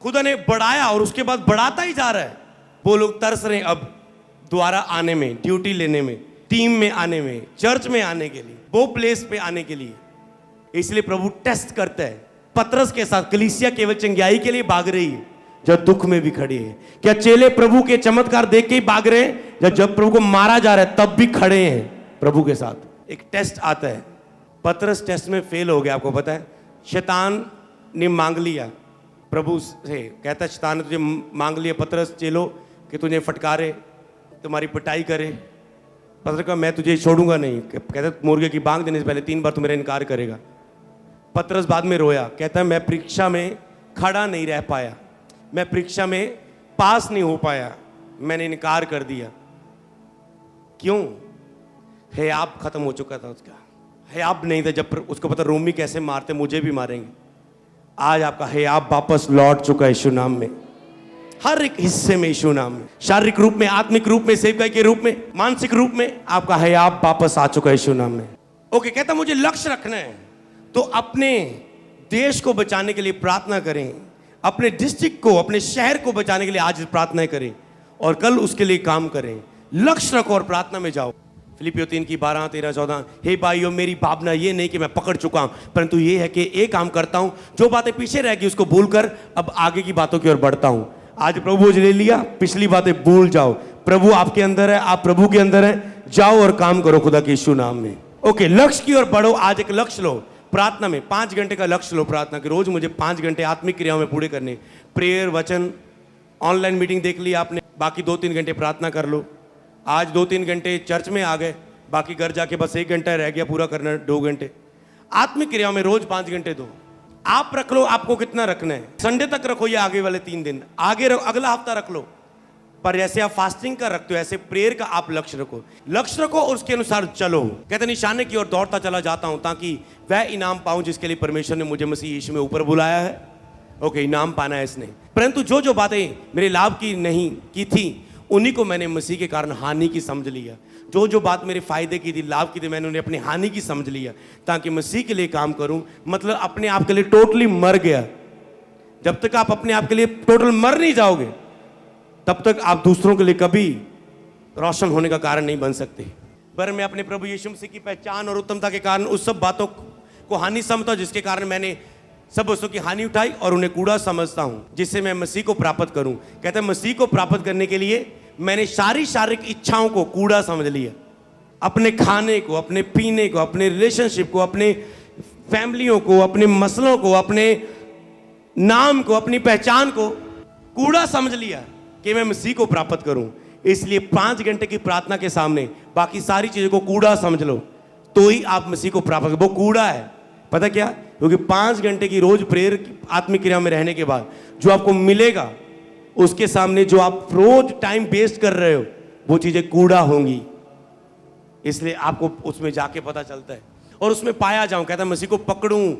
खुदा ने बढ़ाया और उसके बाद बढ़ाता ही जा रहा है, वो लोग तरस रहे अब दोबारा आने में, ड्यूटी लेने में, टीम में आने में, चर्च में आने के लिए, वो प्लेस पे आने के लिए। इसलिए प्रभु टेस्ट करता है। पतरस के साथ कलीसिया केवल चंगाई के लिए भाग रही है, जब दुख में भी खड़ी है। क्या चेले प्रभु के चमत्कार देख के ही भाग रहे हैं? जब प्रभु को मारा जा रहा है तब भी खड़े हैं प्रभु के साथ। एक टेस्ट आता है, पतरस टेस्ट में फेल हो गया। आपको पता है, शैतान ने मांग लिया प्रभु से, कहता है शैतान ने तुझे मांग लिया पतरस चेलो कि तुझे फटकारे, तुम्हारी पिटाई करे। पतरस का मैं तुझे छोड़ूंगा नहीं। कहता मुर्गे की बांग देने से पहले 3 बार तू मेरा इनकार करेगा। पतरस बाद में रोया, कहता है मैं परीक्षा में खड़ा नहीं रह पाया, मैं परीक्षा में पास नहीं हो पाया, मैंने इनकार कर दिया। क्यों? हयाब खत्म हो चुका था उसका। हयाब नहीं था, जब उसको पता रोमी कैसे मारते, मुझे भी मारेंगे। आज आपका हयाब वापस लौट चुका है यीशु नाम में, हर एक हिस्से में यीशु नाम में, शारीरिक रूप में, आत्मिक रूप में, सेवकाई के रूप में, मानसिक रूप में आपका हयाब वापस आ चुका है यीशु नाम में। ओके, कहता मुझे लक्ष्य रखना है, तो अपने देश को बचाने के लिए प्रार्थना करें, अपने डिस्ट्रिक्ट को, अपने शहर को बचाने के लिए आज प्रार्थना करें और कल उसके लिए काम करें। लक्ष्य रखो और प्रार्थना में जाओ। फिलिपियों 3 की 12, 13, 14। हे भाइयों, मेरी भावना ये नहीं कि मैं पकड़ चुका हूं, परंतु ये है कि एक काम करता हूं, जो बातें पीछे रह गई उसको भूलकर अब आगे की बातों की ओर बढ़ता हूं। आज प्रभु ले लिया, पिछली बातें भूल जाओ। प्रभु आपके अंदर है, आप प्रभु के अंदर है, जाओ और काम करो खुदा के यीशु नाम में। ओके, लक्ष्य की ओर बढ़ो। आज एक लक्ष्य लो प्रार्थना में, 5 घंटे का लक्ष्य लो प्रार्थना कि रोज मुझे 5 घंटे आत्मिक क्रियाओं में पूरे करने। प्रेयर, वचन, ऑनलाइन मीटिंग देख ली आपने, बाकी 2-3 घंटे प्रार्थना कर लो। आज 2-3 घंटे चर्च में आ गए, बाकी घर जाके बस 1 घंटा रह गया पूरा करना, 2 घंटे आत्मिक क्रियाओं में रोज 5 घंटे दो। आप रख लो आपको कितना रखना है, संडे तक रखो या आगे वाले 3 दिन, आगे अगला हफ्ता रख लो। पर जैसे आप फास्टिंग का रखते हो ऐसे प्रेयर का आप लक्ष्य रखो और उसके अनुसार चलो। कहते निशाने की ओर दौड़ता चला जाता हूं ताकि वह इनाम पाऊं जिसके लिए परमेश्वर ने मुझे मसीह यीशु में ऊपर बुलाया है। ओके, इनाम पाना है इसने। परंतु जो जो बातें मेरे लाभ की नहीं की थी उन्हीं को मैंने मसीह के कारण हानि की समझ लिया। जो जो बात मेरे फायदे की थी, लाभ की थी, मैंने उन्हें अपनी हानि की समझ लिया ताकि मसीह के लिए काम करूं। मतलब अपने आप के लिए टोटली मर गया। जब तक आप अपने आप के लिए टोटल मर नहीं जाओगे तब तक आप दूसरों के लिए कभी रोशन होने का कारण नहीं बन सकते। पर मैं अपने प्रभु यीशु मसीह की पहचान और उत्तमता के कारण उस सब बातों को हानि समझता हूं जिसके कारण मैंने सब वस्तुओं की हानि उठाई और उन्हें कूड़ा समझता हूं, जिससे मैं मसीह को प्राप्त करूं। कहते हैं मसीह को प्राप्त करने के लिए मैंने सारी शारीरिक इच्छाओं को कूड़ा समझ लिया। अपने खाने को, अपने पीने को, अपने रिलेशनशिप को, अपने फैमिलियों को, अपने मसलों को, अपने नाम को, अपनी पहचान को कूड़ा समझ लिया कि मैं मसीह को प्राप्त करूं। इसलिए 5 घंटे की प्रार्थना के सामने बाकी सारी चीजों को कूड़ा समझ लो, तो ही आप मसीह को प्राप्त करो। वो कूड़ा है, पता क्या? क्योंकि 5 घंटे की रोज प्रेयर आत्मिक क्रिया में रहने के बाद जो आपको मिलेगा, उसके सामने जो आप रोज टाइम वेस्ट कर रहे हो, वो चीजें कूड़ा होंगी। इसलिए आपको उसमें जाके पता चलता है और उसमें पाया जाऊं। कहता है मसीह को पकड़ूं,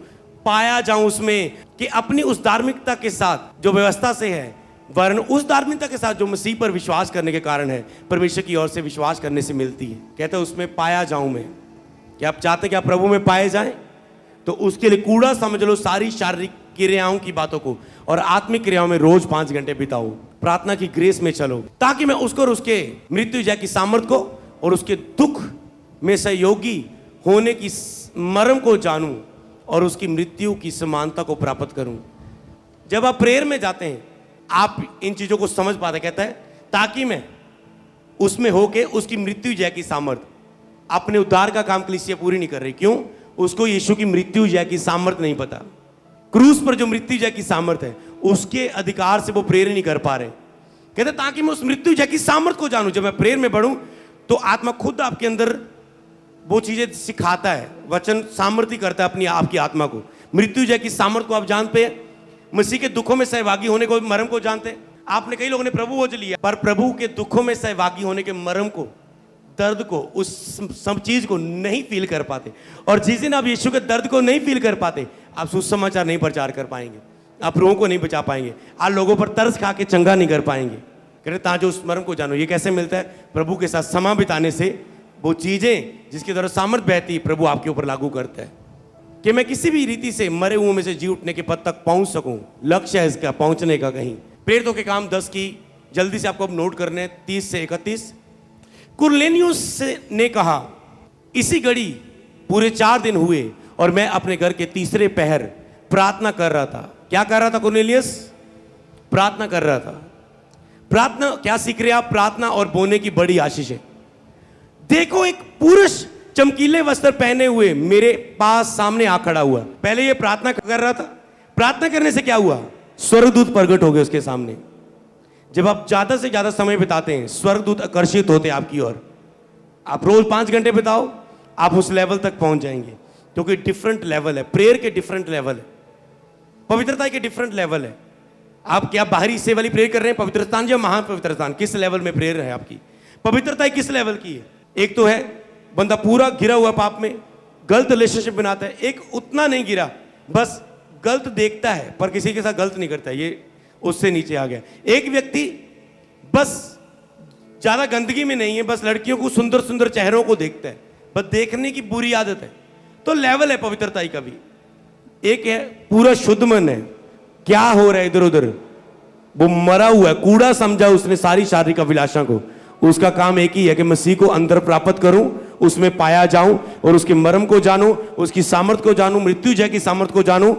पाया जाऊं उसमें, कि अपनी उस धार्मिकता के साथ जो व्यवस्था से है, वरन उस धार्मिकता के साथ जो मसीह पर विश्वास करने के कारण है, परमेश्वर की ओर से विश्वास करने से मिलती है। कहते हैं उसमें पाया जाऊं मैं। क्या आप चाहते कि आप प्रभु में पाए जाएं? तो उसके लिए कूड़ा समझ लो सारी शारीरिक क्रियाओं की बातों को, और आत्मिक क्रियाओं में रोज 5 घंटे बिताओ। प्रार्थना की ग्रेस में चलो, ताकि मैं उसको और उसके मृत्यु जय की सामर्थ को और उसके दुख में सहयोगी होने की मर्म को जानूं और उसकी मृत्यु की समानता को प्राप्त करूं। जब आप प्रेयर में जाते हैं, आप इन चीजों को समझ पाते। कहता है ताकि मैं उसमें होके उसकी मृत्यु जय की सामर्थ, अपने उद्धार का काम कलीसिया पूरी नहीं कर रही। क्यों? उसको यीशु की मृत्यु जय की सामर्थ नहीं पता। क्रूस पर जो मृत्यु जय की सामर्थ है, उसके अधिकार से वो प्रेयर नहीं कर पा रहे। कहते ताकि मैं उस मृत्यु जय की सामर्थ को जानूं। जब मैं प्रेयर में बढ़ूं तो आत्मा खुद आपके अंदर वो चीजें सिखाता है, वचन सामर्थ्य करता है अपनी आपकी आत्मा को। मृत्यु जय की सामर्थ को आप जानते हैं, मसीह के दुखों में सहभागी होने को, मर्म को जानते हैं। आपने, कई लोगों ने प्रभु खोज लिया, पर प्रभु के दुखों में सहभागी होने के मर्म को, दर्द को, उस सब चीज को नहीं फील कर पाते। और जिस दिन आप यीशु के दर्द को नहीं फील कर पाते, आप सुसमाचार नहीं प्रचार कर पाएंगे, आप लोगों को नहीं बचा पाएंगे, आप लोगों पर तरस खा के चंगा नहीं कर पाएंगे। कहते ताकि उस मर्म को जानो। ये कैसे मिलता है? प्रभु के साथ समय बिताने से। वो चीजें जिसके द्वारा सामर्थ बहती, प्रभु आपके ऊपर लागू करता है कि मैं किसी भी रीति से मरे हुए में से जी उठने के पद तक पहुंच सकूं। लक्ष्य है इसका पहुंचने का। कहीं प्रेरितों के काम 10 की जल्दी से आपको अब नोट करने, 30 से 31। कुरनेलियुस ने कहा, इसी घड़ी पूरे 4 दिन हुए और मैं अपने घर के तीसरे पहर प्रार्थना कर रहा था। क्या कर रहा था कुरनेलियुस? प्रार्थना कर रहा था। प्रार्थना क्या सीख रहे आप? प्रार्थना और बोने की बड़ी आशीष है। देखो एक पुरुष चमकीले वस्त्र पहने हुए मेरे पास सामने आ खड़ा हुआ। पहले ये प्रार्थना कर रहा था। प्रार्थना करने से क्या हुआ? स्वर्गदूत प्रकट हो गए उसके सामने। जब आप ज्यादा से ज्यादा समय बिताते हैं, स्वर्गदूत आकर्षित होते हैं आपकी ओर। आप रोज 5 घंटे बिताओ, आप उस लेवल तक पहुंच जाएंगे। क्योंकि डिफरेंट लेवल है, प्रेयर के डिफरेंट लेवल है, पवित्रता के डिफरेंट लेवल है। आप क्या बाहरी हिस्से वाली प्रेयर कर रहे हैं, पवित्रता या महापवित्रता? किस लेवल में प्रेयर है आपकी? पवित्रता किस लेवल की है? एक तो है बंदा पूरा घिरा हुआ पाप में, गलत रिलेशनशिप बनाता है। एक उतना नहीं गिरा, बस गलत देखता है पर किसी के साथ गलत नहीं करता, ये उससे नीचे आ गया। एक व्यक्ति बस ज्यादा गंदगी में नहीं है, बस लड़कियों को, सुंदर सुंदर चेहरों को देखता है, बस देखने की बुरी आदत है। तो लेवल है पवित्रता का भी। एक है पूरा शुद्ध मन है, क्या हो रहा है इधर उधर, वो मरा हुआ है, कूड़ा समझा उसने सारी शारीरिक अभिलाषा को। उसका काम एक ही है कि मसीह को अंदर प्राप्त करूं, उसमें पाया जाऊं और उसके मर्म को जानूं, उसकी सामर्थ को जानूं, मृत्यु जय की सामर्थ को जानूं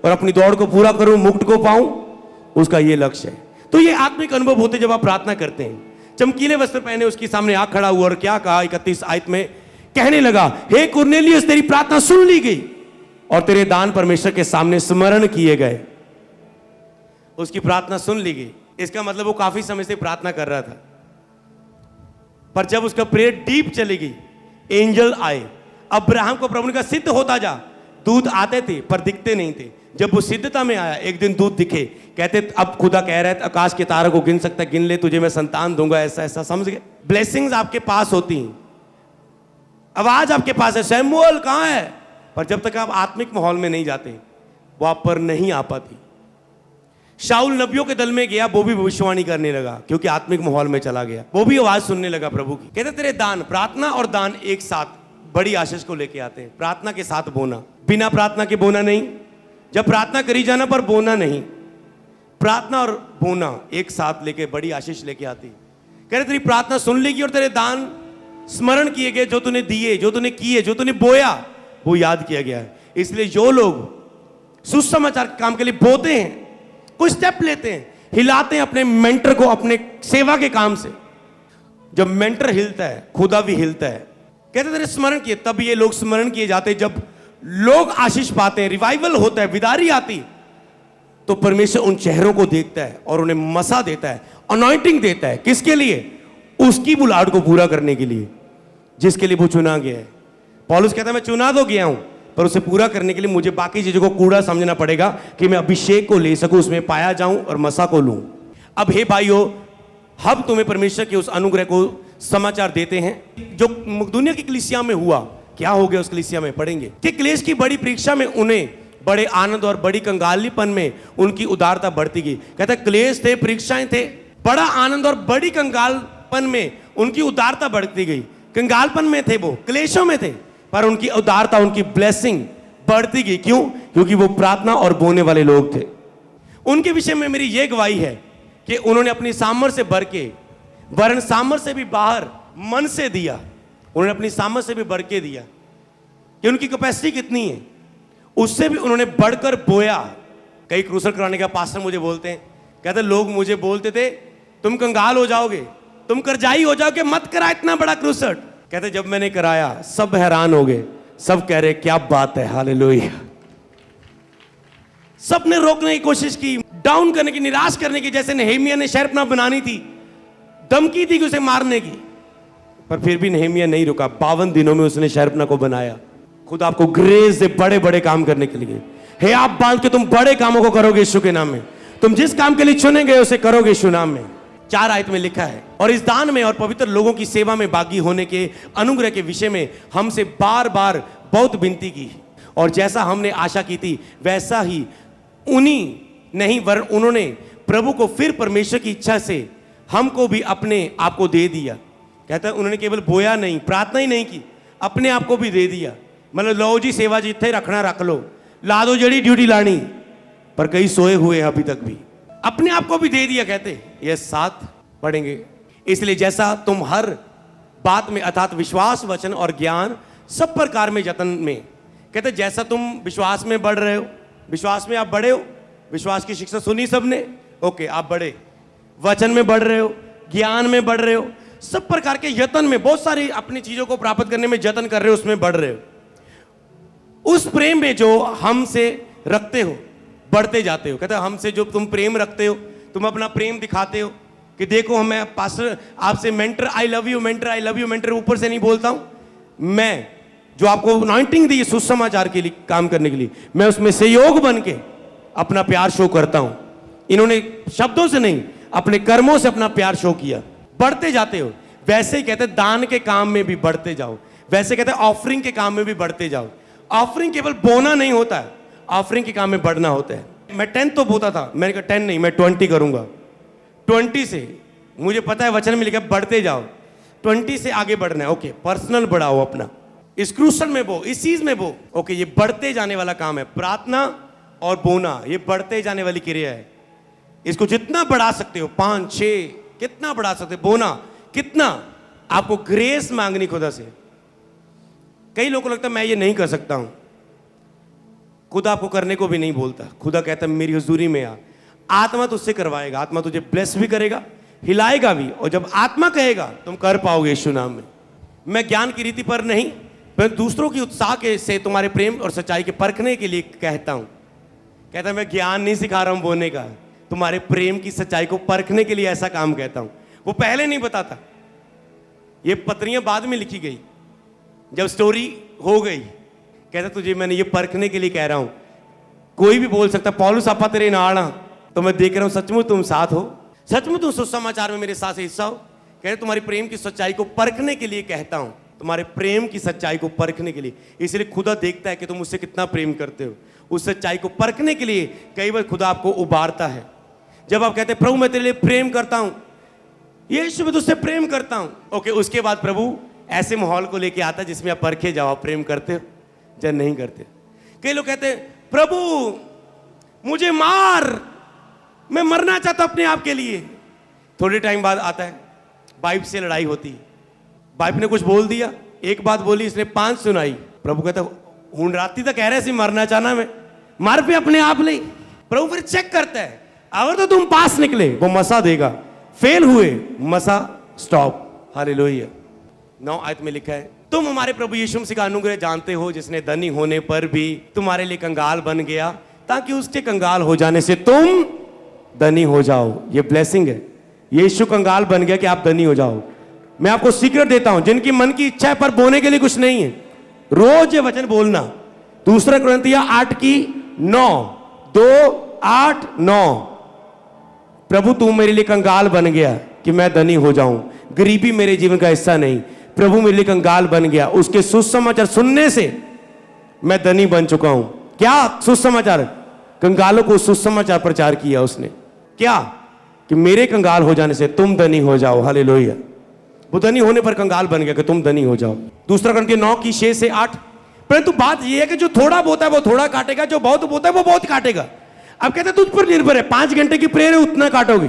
और अपनी दौड़ को पूरा करूं, मुक्त को पाऊं। उसका ये लक्ष्य है। तो ये आत्मिक अनुभव होते जब आप प्रार्थना करते हैं। चमकीले वस्त्र पहने उसके सामने आ खड़ा हुआ और क्या कहा 31 आयत में, कहने लगा, हे कुरनेलियुस, तेरी प्रार्थना सुन ली गई और तेरे दान परमेश्वर के सामने स्मरण किए गए। उसकी प्रार्थना सुन ली गई, इसका मतलब वो काफी समय से प्रार्थना कर रहा था। पर जब उसका प्रेयर डीप चली गई, एंजल आए। अब्राहम को प्रभु ने कहा, सिद्ध होता जा। दूत आते थे पर दिखते नहीं थे। जब वो सिद्धता में आया, एक दिन दूत दिखे, कहते अब खुदा कह रहा है आकाश के तारों को गिन सकता, गिन ले, तुझे मैं संतान दूंगा, ऐसा ऐसा। समझ गए? ब्लेसिंग्स आपके पास होती हैं, आवाज आपके पास है, शैमुएल कहां है, पर जब तक आप आत्मिक माहौल में नहीं जाते वो आप पर नहीं आ पाती। शाऊल नबियों के दल में गया, वो भी भविष्यवाणी करने लगा क्योंकि आत्मिक माहौल में चला गया। वो भी आवाज सुनने लगा प्रभु की। कहते तेरे दान, प्रार्थना और दान एक साथ बड़ी आशीष को लेके आते हैं। प्रार्थना के साथ बोना, बिना प्रार्थना के बोना नहीं। जब प्रार्थना करी जाना पर बोना नहीं। प्रार्थना और बोना एक साथ लेके बड़ी आशीष लेके आती। कह रहे तेरी प्रार्थना सुन लेगी और तेरे दान स्मरण किए गए, जो तूने दिए, जो तूने किए, जो तूने बोया, वो याद किया गया है। इसलिए जो लोग सुसमाचार के काम के लिए बोते हैं, कोई स्टेप लेते हैं, हिलाते हैं अपने मेंटर को अपने सेवा के काम से, जब मेंटर हिलता है खुदा भी हिलता है। कहते तेरे स्मरण किए, तब ये लोग स्मरण किए जाते। जब लोग आशीष पाते हैं, रिवाइवल होता है, विदारी आती, तो परमेश्वर उन चेहरों को देखता है और उन्हें मसा देता है, अनॉइंटिंग देता है। किसके लिए? उसकी बुलाहट को पूरा करने के लिए, जिसके लिए वो चुना गया है। पौलुस कहता है मैं चुना तो गया हूं, पर उसे पूरा करने के लिए मुझे बाकी चीजों को कूड़ा समझना पड़ेगा कि मैं अभिषेक को ले सकूं, उसमें पाया जाऊं और मसा को लूं। अब हे भाइयों, हम तुम्हें परमेश्वर के उस अनुग्रह को समाचार देते हैं जो दुनिया की कलीसिया में हुआ। क्या हो गया उस कलीसिया में, पढ़ेंगे कि क्लेश की बड़ी परीक्षा में उन्हें बड़े आनंद और बड़ी कंगालीपन में उनकी उदारता बढ़ती गई। कहता है क्लेश थे, परीक्षाएं थे, बड़ा आनंद और बड़ी कंगालपन में उनकी उदारता बढ़ती गई। कंगालपन में थे वो, क्लेशों में थे, पर उनकी उदारता, उनकी ब्लेसिंग बढ़ती गई। क्यों? क्योंकि वो प्रार्थना और बोने वाले लोग थे। उनके विषय में मेरी यह गवाही है कि उन्होंने अपनी सामर्थ से भर के, वरन सामर्थ से भी बाहर मन से दिया। उन्होंने अपनी सामर्थ से भी भर के दिया कि उनकी कैपेसिटी कितनी है, उससे भी उन्होंने बढ़कर बोया। कई क्रूसल कराने का पास्टर मुझे बोलते हैं, कहते लोग मुझे बोलते थे तुम कंगाल हो जाओगे, तुम करजाई हो जाओगे, मत करा इतना बड़ा क्रूसट। कहते जब मैंने कराया सब हैरान हो गए, सब कह रहे क्या बात है, हालेलुया। सब ने रोकने की कोशिश की, डाउन करने की, निराश करने की, जैसे नेहेमिया ने शहरपनाह बनानी थी, धमकी थी कि उसे मारने की, पर फिर भी नेहेमिया नहीं रुका। 52 दिनों में उसने शहरपनाह को बनाया। खुद आपको ग्रेस दे बड़े बड़े काम करने के लिए। हे आप बांध के तुम बड़े कामों को करोगे यीशु के नाम में। तुम जिस काम के लिए चुने गए उसे करोगे यीशु नाम में। 4 आयत में लिखा है। और इस दान में और पवित्र लोगों की सेवा में भागी होने के अनुग्रह के विषय में हमसे बार बार बहुत विनती की, और जैसा हमने आशा की थी वैसा ही उन्हीं नहीं वरन उन्होंने प्रभु को फिर परमेश्वर की इच्छा से हमको भी अपने आप को दे दिया। कहता है उन्होंने केवल बोया नहीं, प्रार्थना ही नहीं की, अपने आप को भी दे दिया। मतलब लो जी सेवा जिथे रखना रख लो, ला दो जड़ी ड्यूटी लानी, पर कई सोए हुए हैं अभी तक भी, अपने आप को भी दे दिया। कहते ये 7 पढ़ेंगे। इसलिए जैसा तुम हर बात में अर्थात विश्वास, वचन और ज्ञान सब प्रकार में यत्न में, कहते जैसा तुम विश्वास में बढ़ रहे हो, विश्वास में आप बढ़े हो, विश्वास की शिक्षा सुनी सबने, ओके आप बढ़े, वचन में बढ़ रहे हो, ज्ञान में बढ़ रहे हो, सब प्रकार के यत्न में, बहुत सारी अपनी चीजों को प्राप्त करने में यत्न कर रहे हो, उसमें बढ़ रहे हो। उस प्रेम में जो हमसे रखते हो बढ़ते जाते हो। कहते हैं हमसे जो तुम प्रेम रखते हो, तुम अपना प्रेम दिखाते हो कि देखो हमें पास्टर आपसे mentor I love you, mentor I love you, mentor ऊपर से नहीं बोलता हूं, मैं जो आपको अनॉइंटिंग दी सुसमाचार के लिए काम करने के लिए, मैं उसमें सहयोग बन के अपना प्यार शो करता हूं। इन्होंने शब्दों से नहीं अपने कर्मों से अपना प्यार शो किया। बढ़ते जाते हो। वैसे ही कहते दान के काम में भी बढ़ते जाओ, वैसे कहते ऑफरिंग के काम में भी बढ़ते जाओ। ऑफरिंग केवल बोना नहीं होता है, ऑफरिंग के काम में बढ़ना होता है। मैं 10 तो बोता था, मैंने कहा 10 नहीं मैं 20 करूंगा। 20 से मुझे पता है वचन में लिखा बढ़ते जाओ, 20 से आगे बढ़ना है। ओके पर्सनल बढ़ाओ अपना, इस क्रूसल में बो, इस चीज में बो। ओके ये बढ़ते जाने वाला काम है। प्रार्थना और बोना ये बढ़ते जाने वाली क्रिया है। इसको जितना बढ़ा सकते हो, 5 6 कितना बढ़ा सकते हो, बोना कितना, आपको ग्रेस मांगनी खुदा से। कई लोगों को लगता है मैं ये नहीं कर सकता हूं, खुदा आपको करने को भी नहीं बोलता। खुदा कहता है मेरी हुजूरी में आ, आत्मा तुझसे करवाएगा, आत्मा तुझे ब्लेस भी करेगा, हिलाएगा भी, और जब आत्मा कहेगा तुम कर पाओगे यीशु नाम में। मैं ज्ञान की रीति पर नहीं, मैं दूसरों की उत्साह के से तुम्हारे प्रेम और सच्चाई के परखने के लिए कहता हूं। कहता है मैं ज्ञान नहीं सिखा रहा हूं बोलने का, तुम्हारे प्रेम की सच्चाई को परखने के लिए ऐसा काम कहता हूं। वो पहले नहीं बताता, ये पत्रियां बाद में लिखी गई, जब स्टोरी हो गई। कहता तुझे मैंने ये परखने के लिए कह रहा हूं। कोई भी बोल सकता पौलुस आपा तेरे नाल हां, तो मैं देख रहा हूं सचमुच तुम साथ हो, सचमुच तुम सुसमाचार में मेरे साथ हिस्सा हो। कहते तुम्हारी प्रेम की सच्चाई को परखने के लिए कहता हूं, तुम्हारे प्रेम की सच्चाई को परखने के लिए। इसलिए खुदा देखता है कि तुम उससे कितना प्रेम करते हो। उस सच्चाई को परखने के लिए कई बार खुदा आपको उबारता है। जब आप कहते हैं प्रभु मैं तेरे लिए प्रेम करता हूं, यीशु मैं तुझसे प्रेम करता हूं, ओके उसके बाद प्रभु ऐसे माहौल को लेके आता है जिसमें आप परखे जाओ आप प्रेम करते हो या नहीं करते। कई लोग कहते हैं प्रभु मुझे मार, मैं मरना चाहता अपने आप के लिए। थोड़े टाइम बाद आता है, वाइफ से लड़ाई होती है, वाइफ ने कुछ बोल दिया, एक बात बोली, इसने 5 सुनाई। प्रभु कहता हूं राती तो कह रहे सी मरना चाहना, मैं मार पे अपने आप ले। प्रभु फिर चेक करता है, अगर तो तुम पास निकले वो मसा देगा, फेल हुए मसा स्टॉप। हालेलुया। 9 आयत में लिखा है, तुम हमारे प्रभु यीशु मसीह का अनुग्रह जानते हो, जिसने धनी होने पर भी तुम्हारे लिए कंगाल बन गया, ताकि उसके कंगाल हो जाने से तुम धनी हो जाओ। ये ब्लेसिंग है, यीशु कंगाल बन गया कि आप धनी हो जाओ। मैं आपको सीक्रेट देता हूं, जिनकी मन की इच्छा है पर बोने के लिए कुछ नहीं है, रोज ये वचन बोलना। 2 कुरिन्थियों 8:9, 2:8-9। प्रभु तू मेरे लिए कंगाल बन गया कि मैं धनी हो जाऊं, गरीबी मेरे जीवन का हिस्सा नहीं। प्रभु मेरे लिए कंगाल बन गया, उसके सुसमाचार सुनने से मैं धनी बन चुका हूं। क्या सुसमाचार? कंगालों को सुसमाचार प्रचार किया उसने। क्या? कि मेरे कंगाल हो जाने से तुम धनी हो जाओ। हालेलुया। वो धनी होने पर कंगाल बन गया कि तुम धनी हो जाओ। 2 कुरिन्थियों 9:6-8। परंतु बात यह है कि जो थोड़ा बोता है वो थोड़ा काटेगा, जो बहुत बोता है वो बहुत काटेगा। अब कहते हैं तुझ पर निर्भर है, 5 घंटे की प्रेयर है उतना काटोगे,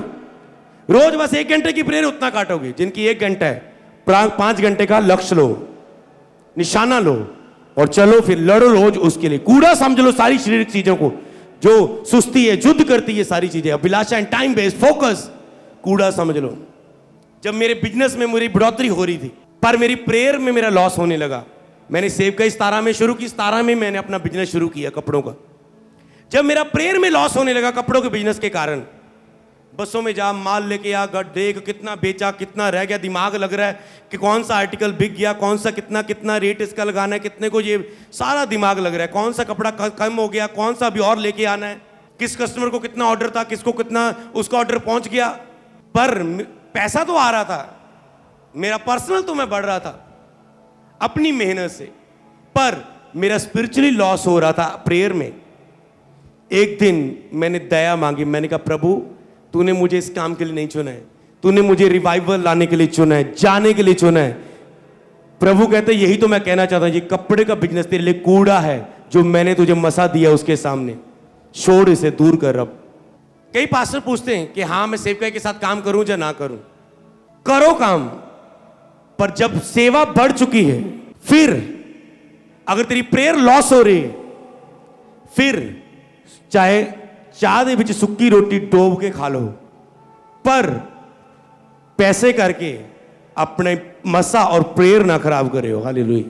रोज बस 1 घंटे की प्रेयर उतना काटोगे। जिनकी 1 घंटा है, 5 घंटे का लक्ष्य लो, निशाना लो और चलो, फिर लड़ो रोज उसके लिए। कूड़ा समझ लो सारी शारीरिक चीजों को, जो सुस्ती है, युद्ध करती है, सारी चीजें, अभिलाषा एंड टाइम बेस्ड फोकस, कूड़ा समझ लो। जब मेरे बिजनेस में मेरी बढ़ोतरी हो रही थी पर मेरी प्रेयर में मेरा लॉस होने लगा, मैंने सेवकाई 17 में शुरू की, 17 में मैंने अपना बिजनेस शुरू किया कपड़ों का। जब मेरा प्रेयर में लॉस होने लगा कपड़ों के बिजनेस के कारण, बसों में जा, माल लेके आ, देख कितना बेचा, कितना रह गया, दिमाग लग रहा है कि कौन सा आर्टिकल बिक गया, कौन सा कितना कितना रेट इसका लगाना है, कितने को, ये सारा दिमाग लग रहा है। कौन सा कपड़ा कम हो गया, कौन सा अभी और लेके आना है, किस कस्टमर को कितना ऑर्डर था, किसको कितना उसका ऑर्डर पहुंच गया। पर पैसा तो आ रहा था, मेरा पर्सनल तो मैं बढ़ रहा था अपनी मेहनत से, पर मेरा स्पिरिचुअली लॉस हो रहा था प्रेयर में। एक दिन मैंने दया मांगी, मैंने कहा प्रभु तूने मुझे इस काम के लिए नहीं चुना है, तूने मुझे रिवाइवल लाने के लिए चुना है, जाने के लिए चुना है। प्रभु कहते यही तो मैं कहना चाहता हूं, ये कपड़े का बिजनेस तेरे लिए कूड़ा है जो मैंने तुझे मसा दिया उसके सामने, छोड़ इसे, दूर कर। अब कई पास्टर पूछते हैं कि हाँ मैं सेवकाई के साथ काम करूं या ना करूं। करो काम, पर जब सेवा बढ़ चुकी है, फिर अगर तेरी प्रेयर लॉस हो रही है, फिर चाहे चाह दे बिच सुक्की रोटी डोब के खा लो, पर पैसे करके अपने मसा और प्रेयर ना खराब करे हो। हालेलुया।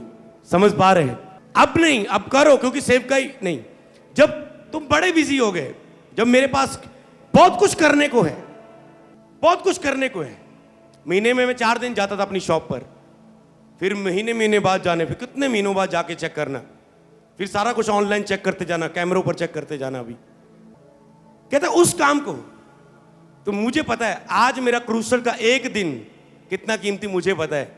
समझ पा रहे हैं? अब नहीं, अब करो, क्योंकि सेवकाई नहीं। जब तुम बड़े बिजी हो गए, जब मेरे पास बहुत कुछ करने को है, बहुत कुछ करने को है, महीने में मैं 4 दिन जाता था अपनी शॉप पर, फिर महीने बाद जाने, फिर कितने महीनों बाद जाके चेक करना, फिर सारा कुछ ऑनलाइन चेक करते जाना, कैमरों पर चेक करते जाना। अभी कहता उस काम को तो मुझे पता है, आज मेरा क्रूसल का एक दिन कितना कीमती मुझे पता है,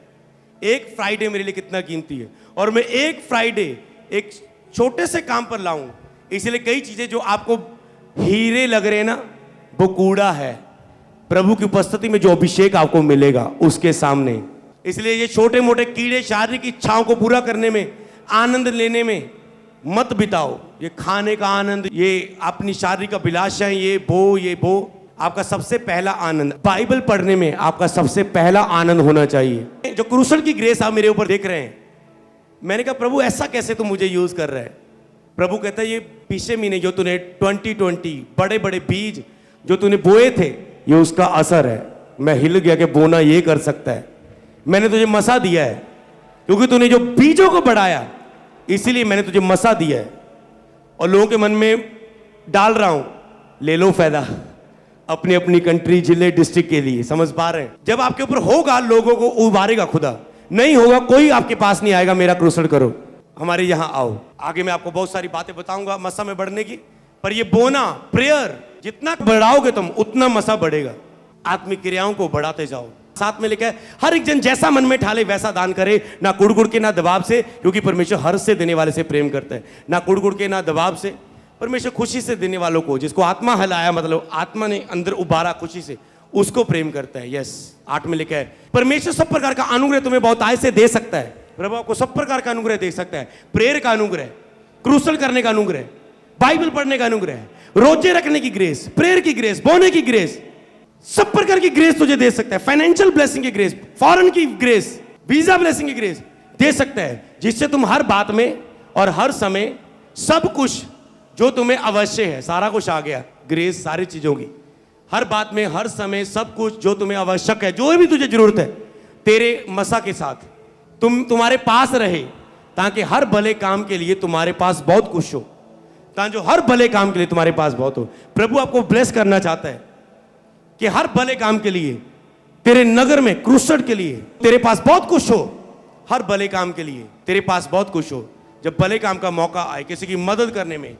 एक फ्राइडे मेरे लिए कितना कीमती है, और मैं एक फ्राइडे एक छोटे से काम पर लाऊं। इसलिए कई चीजें जो आपको हीरे लग रहे हैं ना, वो कूड़ा है प्रभु की उपस्थिति में। जो अभिषेक आपको मिलेगा उसके सामने, इसलिए ये छोटे मोटे कीड़े शारीरिक इच्छाओं को पूरा करने में, आनंद लेने में मत बिताओ। ये खाने का आनंद, ये अपनी शारीरिक अभिलाषा, ये वो आपका सबसे पहला आनंद, बाइबल पढ़ने में आपका सबसे पहला आनंद होना चाहिए। जो क्रूसल की ग्रेस आप मेरे ऊपर देख रहे हैं, मैंने कहा प्रभु ऐसा कैसे तुम मुझे यूज कर रहे हैं। प्रभु कहता है ये पिछले महीने जो तूने 2020 बड़े बड़े बीज जो तूने बोए थे, ये उसका असर है। मैं हिल गया कि बोना ये कर सकता है। मैंने तुझे मसा दिया है, क्योंकि तूने जो बीजों को बढ़ाया, इसीलिए मैंने तुझे मसा दिया है, और लोगों के मन में डाल रहा हूं। ले लो फायदा अपनी अपनी कंट्री, जिले, डिस्ट्रिक्ट के लिए। समझ पा रहे हैं? जब आपके ऊपर होगा, लोगों को उभारेगा खुदा। नहीं होगा, कोई आपके पास नहीं आएगा मेरा क्रूसल करो, हमारे यहां आओ। आगे मैं आपको बहुत सारी बातें बताऊंगा मसा में बढ़ने की, पर ये बोना, प्रेयर जितना बढ़ाओगे तुम, उतना मसा बढ़ेगा। आत्मिक क्रियाओं को बढ़ाते जाओ। साथ में लिखा है, हर एक जन जैसा मन में ठाले वैसा दान करे, ना कुड़कुड़ के ना दबाव से, क्योंकि परमेश्वर हर से देने वाले से प्रेम करता है। ना कुड़कुड़ के ना दबाव से, परमेश्वर खुशी से देने वालों को, जिसको आत्मा हलाया, मतलब आत्मा ने अंदर उबारा खुशी से, उसको प्रेम करता है। यस, 8 में लिखा है, परमेश्वर सब प्रकार का अनुग्रह तुम्हें बहुत आय से दे सकता है। प्रभु आपको सब प्रकार का अनुग्रह दे सकता है। प्रेयर का अनुग्रह, क्रूसल करने का अनुग्रह, बाइबल पढ़ने का अनुग्रह, रोजे रखने की ग्रेस, प्रेयर की ग्रेस, बोने की ग्रेस, सब प्रकार की ग्रेस तुझे दे सकता है। फाइनेंशियल ब्लेसिंग की ग्रेस, फॉरेन की ग्रेस, वीजा ब्लेसिंग की ग्रेस दे सकता है, जिससे तुम हर बात में और हर समय सब कुछ जो तुम्हें अवश्य है, सारा कुछ आ गया, ग्रेस सारी चीजों की, हर बात में हर समय सब कुछ जो तुम्हें आवश्यक है, जो भी तुझे जरूरत है, तेरे मसा के साथ तुम्हारे पास रहे, ताकि हर भले काम के लिए तुम्हारे पास बहुत कुछ हो, ताकि जो हर भले काम के लिए तुम्हारे पास बहुत हो। प्रभु आपको ब्लेस करना चाहता है कि हर भले काम के लिए, तेरे नगर में क्रूसड के लिए तेरे पास बहुत कुछ हो, हर भले काम के लिए तेरे पास बहुत कुछ हो। जब भले काम का मौका आए, किसी की मदद करने में,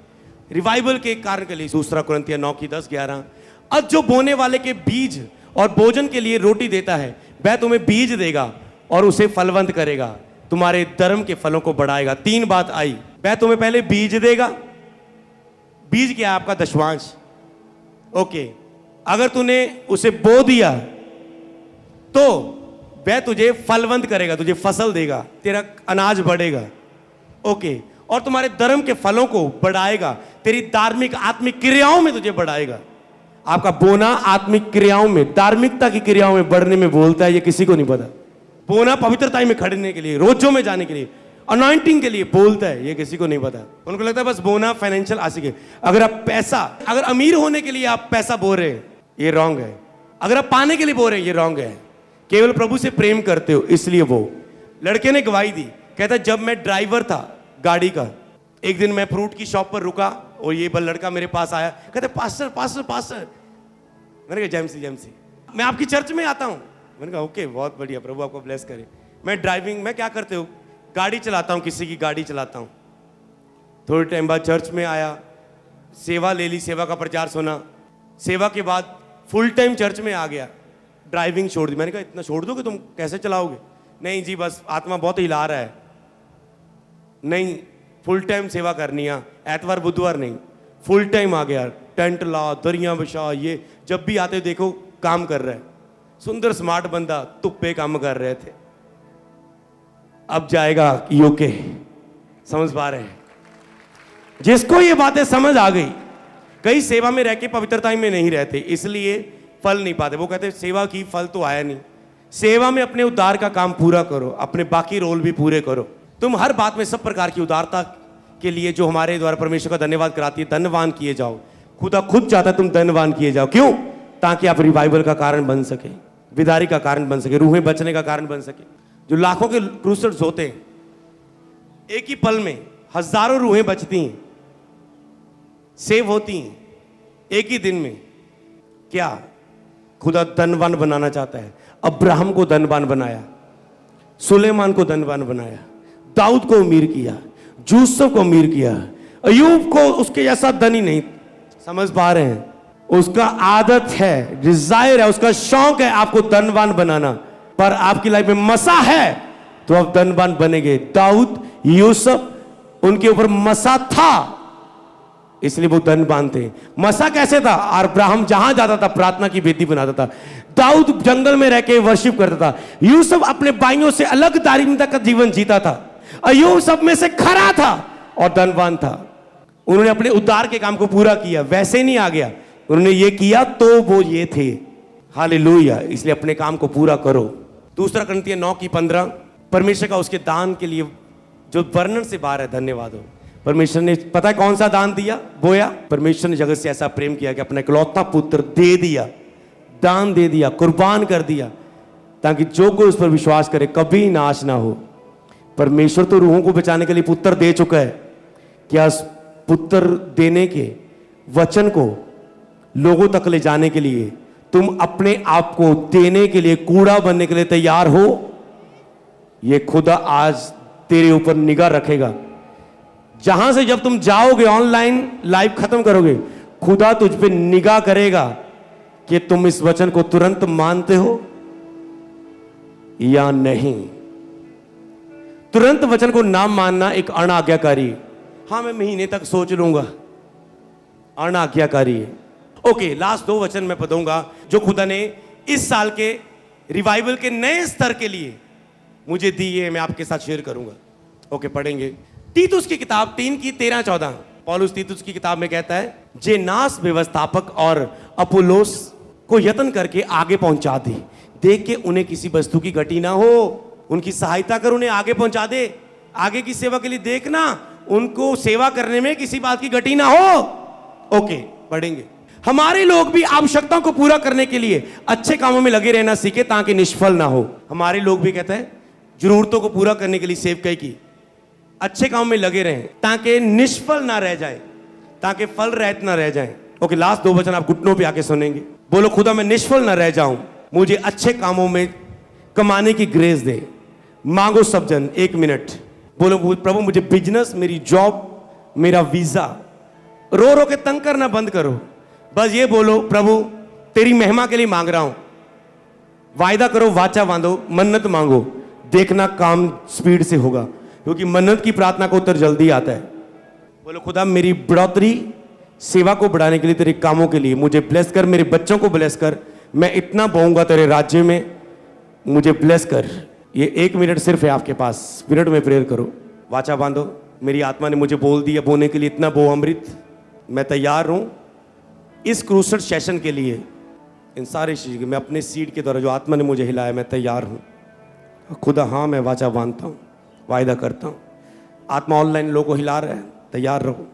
रिवाइवल के कारण के लिए, दूसरा कुरिन्थियों 9:10-11, अब जो बोने वाले के बीज और भोजन के लिए रोटी देता है, वह तुम्हें बीज देगा और उसे फलवंत करेगा, तुम्हारे धर्म के फलों को बढ़ाएगा। 3 बात आई, वह तुम्हें पहले बीज देगा। बीज क्या है? आपका दशवांश। ओके, अगर तूने उसे बो दिया तो वह तुझे फलवंत करेगा, तुझे फसल देगा, तेरा अनाज बढ़ेगा। ओके, और तुम्हारे धर्म के फलों को बढ़ाएगा, तेरी धार्मिक आत्मिक क्रियाओं में तुझे बढ़ाएगा। आपका बोना आत्मिक क्रियाओं में, धार्मिकता की क्रियाओं में बढ़ने में बोलता है, ये किसी को नहीं पता। बोना पवित्रता में खड़ने के लिए, रोजों में जाने के लिए, अनॉइंटिंग के लिए बोलता है, ये किसी को नहीं पता। उनको लगता है बस बोना फाइनेंशियल आसिक है। अगर आप पैसा, अगर अमीर होने के लिए आप पैसा बो रहे हैं, ये रॉन्ग है। अगर आप पाने के लिए बो रहे हैं, ये रॉन्ग है। केवल प्रभु से प्रेम करते हो इसलिए वो। लड़के ने गवाही दी, कहता जब मैं ड्राइवर था गाड़ी का, एक दिन मैं फ्रूट की शॉप पर रुका और ये लड़का मेरे पास आया, कहते पास्टर पास्टर पास्टर। मैंने कहा जेमसी मैं आपकी चर्च में आता हूँ। मैंने कहा ओके, बहुत बढ़िया, प्रभु आपको ब्लेस करे। मैं ड्राइविंग, मैं क्या करते हो? गाड़ी चलाता हूँ, किसी की गाड़ी चलाता हूँ। थोड़े टाइम बाद चर्च में आया, सेवा ले ली, सेवा का प्रचार सुना, सेवा के बाद फुल टाइम चर्च में आ गया, ड्राइविंग छोड़ दी। मैंने कहा इतना छोड़ दोगे तुम, कैसे चलाओगे? नहीं जी, बस आत्मा बहुत हिला रहा है। नहीं, फुल टाइम सेवा करनी है, एतवार बुधवार नहीं, फुल टाइम आ गया। टेंट ला, दरिया बिछा, ये जब भी आते देखो काम कर रहा है। सुंदर स्मार्ट बंदा, तुप्पे काम कर रहे थे। अब जाएगा यूके, समझ पा रहे हैं? जिसको ये बातें समझ आ गई, कई सेवा में रह के पवित्रता में नहीं रहते, इसलिए फल नहीं पाते। वो कहते सेवा की, फल तो आया नहीं। सेवा में अपने उद्धार का काम पूरा करो, अपने बाकी रोल भी पूरे करो। तुम हर बात में सब प्रकार की उदारता के लिए जो हमारे द्वारा परमेश्वर का धन्यवाद कराती है, धन्यवान किए जाओ। खुदा खुद चाहता है तुम धन्यवान किए जाओ। क्यों? ताकि आप रिवाइवल का कारण बन सके, विदारी का कारण बन सके, रूहें बचने का कारण बन सके। जो लाखों के क्रूसर्स होते हैं, एक ही पल में हजारों रूहें बचती हैं, सेव होती हैं एक ही दिन में। क्या खुदा धनवान बनाना चाहता है? अब्राहम को धनवान बनाया, सुलेमान को धनवान बनाया, दाऊद को अमीर किया, यूसुफ को अमीर किया, अयूब को उसके जैसा धनी नहीं। समझ पा रहे हैं? उसका आदत है, डिजायर है, उसका शौक है आपको धनवान बनाना। पर आपकी लाइफ में मसा है तो आप धनवान बनेंगे। दाऊद, यूसुफ, उनके ऊपर मसा था, इसलिए वो धनवान थे। मसा कैसे था? अब्राहम जहां जाता था प्रार्थना की वेदी बनाता था। दाऊद जंगल में रह के वर्शिप करता था। यूसुफ अपने भाइयों से अलग धार्मिकता का जीवन जीता था। अय्यूब सब में से खरा था और धनवान था। उन्होंने अपने उद्धार के काम को पूरा किया, वैसे नहीं आ गया, उन्होंने ये किया तो वो ये थे। हालेलुया। इसलिए अपने काम को पूरा करो। दूसरा कुरिन्थियों 9:15, परमेश्वर का उसके दान के लिए जो वर्णन से बाहर है। धन्यवाद हो। परमेश्वर ने पता है कौन सा दान दिया, बोया? परमेश्वर ने जगत से ऐसा प्रेम किया कि अपना इकलौता पुत्र दे दिया, दान दे दिया, कुर्बान कर दिया, ताकि जो कोई उस पर विश्वास करे कभी नाश ना हो। परमेश्वर तो रूहों को बचाने के लिए पुत्र दे चुका है। क्या पुत्र देने के वचन को लोगों तक ले जाने के लिए तुम अपने आप को देने के लिए, कूड़ा बनने के लिए तैयार हो? ये खुदा आज तेरे ऊपर निगाह रखेगा। जहां से जब तुम जाओगे, ऑनलाइन लाइव खत्म करोगे, खुदा तुझ पे निगाह करेगा कि तुम इस वचन को तुरंत मानते हो या नहीं। तुरंत वचन को ना मानना एक अनाज्ञाकारी। हाँ, मैं महीने तक सोच लूंगा, अनाज्ञाकारी है। ओके, लास्ट 2 वचन मैं पढ़ूंगा जो खुदा ने इस साल के रिवाइवल के नए स्तर के लिए मुझे दी है, मैं आपके साथ शेयर करूंगा। ओके, पढ़ेंगे तीतुस की किताब 3:13-14। पौलुस तीतुस की किताब में कहता है, जेनास व्यवस्थापक और अपोलोस को यत्न करके आगे पहुंचा दे, देख के उन्हें किसी वस्तु की घटी ना हो, उनकी सहायता कर, उन्हें आगे पहुंचा दे, आगे की सेवा के लिए देखना, उनको सेवा करने में किसी बात की घटी ना हो। ओके, पढ़ेंगे। हमारे लोग भी आवश्यकताओं को पूरा करने के लिए अच्छे कामों में लगे रहना सीखे ताकि निष्फल ना हो। हमारे लोग भी कहते हैं जरूरतों को पूरा करने के लिए सेवकाई की अच्छे कामों में लगे रहें ताकि निष्फल ना रह जाए, ताकि फल रहित ना रह जाए। ओके, लास्ट 2 वचन आप घुटनों पे आके सुनेंगे। बोलो, खुदा मैं निष्फल ना रह जाऊं, मुझे अच्छे कामों में कमाने की ग्रेस दे। मांगो सब जन 1 मिनट। बोलो, प्रभु मुझे बिजनेस, मेरी जॉब, मेरा वीजा, रो रो के तंग करना बंद करो। बस ये बोलो, प्रभु तेरी महिमा के लिए मांग रहा हूं। वायदा करो, वाचा बांधो, मन्नत मांगो, देखना काम स्पीड से होगा, क्योंकि मन्नत की प्रार्थना का उत्तर जल्दी आता है। बोलो, खुदा मेरी बढ़ोतरी, सेवा को बढ़ाने के लिए, तेरे कामों के लिए मुझे ब्लेस कर, मेरे बच्चों को ब्लेस कर, मैं इतना बोऊंगा तेरे राज्य में, मुझे ब्लेस कर। ये 1 मिनट सिर्फ है आपके पास, मिनट में प्रेयर करो, वाचा बांधो। मेरी आत्मा ने मुझे बोल दिया बोने के लिए, इतना बो अमृत, मैं तैयार हूं इस क्रूसड सेशन के लिए। इन सारे चीज़ मैं अपने सीड के द्वारा जो आत्मा ने मुझे हिलाया, मैं तैयार हूं। खुदा हाँ, मैं वाचा बांधता हूं, वायदा करता हूं। आत्मा ऑनलाइन लोगों को हिला रहा है, तैयार रहो।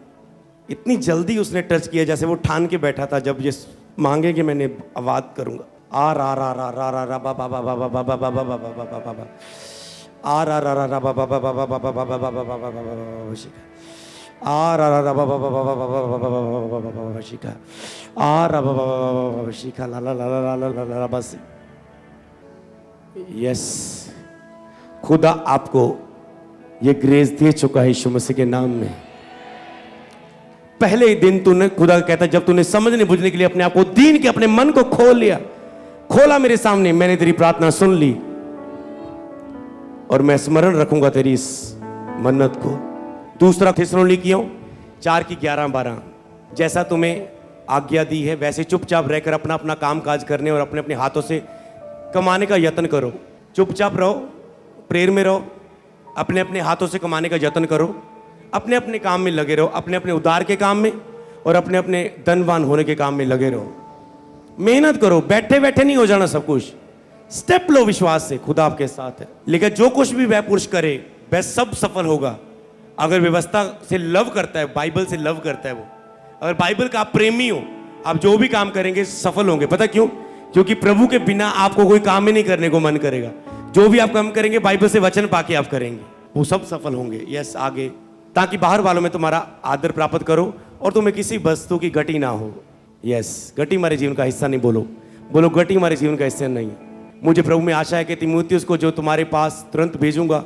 इतनी जल्दी उसने टच किया जैसे वो ठान के बैठा था, जब ये मांगे कि मैंने आवाज करूंगा, आ रा रा रा रा रा रा बा बा बा बा बा बा बा बा बा बा बा बा बा, आ रा रा रा रा बा बा बा बा बा बा बा बा बा बा बा बा बा, आ रा रा रा बा बा बा बा बा बा बा बा बा बा बा शिका, आ रा बा बा बा बा शिका ला ला ला ला ला ला ला बस। यस, खुदा आपको ये ग्रेस दे चुका है यीशु मसीह के नाम में। पहले ही दिन तूने, खुदा कहता है, जब तूने समझने बुझने के लिए अपने आप को दीन के, अपने मन को खोल लिया, खोला मेरे सामने, मैंने तेरी प्रार्थना सुन ली और मैं स्मरण रखूंगा तेरी इस मन्नत को। दूसरा थिस्सलुनीकियों 4:11-12, जैसा तुम्हें आज्ञा दी है वैसे चुपचाप रहकर अपना अपना काम काज करने और अपने अपने हाथों से कमाने का यत्न करो। चुपचाप रहो, प्रेयर में रहो, अपने अपने हाथों से कमाने का यत्न करो, अपने अपने काम में लगे रहो, अपने अपने उद्धार के काम में और अपने अपने धनवान होने के काम में लगे रहो। मेहनत करो, बैठे बैठे नहीं हो जाना सब कुछ, स्टेप लो विश्वास से, खुदा आपके साथ है। लेकिन जो कुछ भी वह पुरुष करे वह सब सफल होगा अगर व्यवस्था से लव करता है, बाइबल से लव करता है। वो अगर बाइबल का आप प्रेमी हो, आप जो भी काम करेंगे सफल होंगे। पता क्यों? क्योंकि प्रभु के बिना आपको कोई काम ही नहीं करने को मन करेगा। जो भी आप काम करेंगे बाइबल से वचन पाके आप करेंगे, वो सब सफल होंगे। यस, आगे, ताकि बाहर वालों में तुम्हारा आदर प्राप्त करो और तुम्हें किसी वस्तु की घटी ना हो। यस, घटी हमारे जीवन का हिस्सा नहीं। बोलो बोलो, घटी हमारे जीवन का हिस्सा नहीं। मुझे प्रभु में आशा है कि तीमुथियुस को जो तुम्हारे पास तुरंत भेजूंगा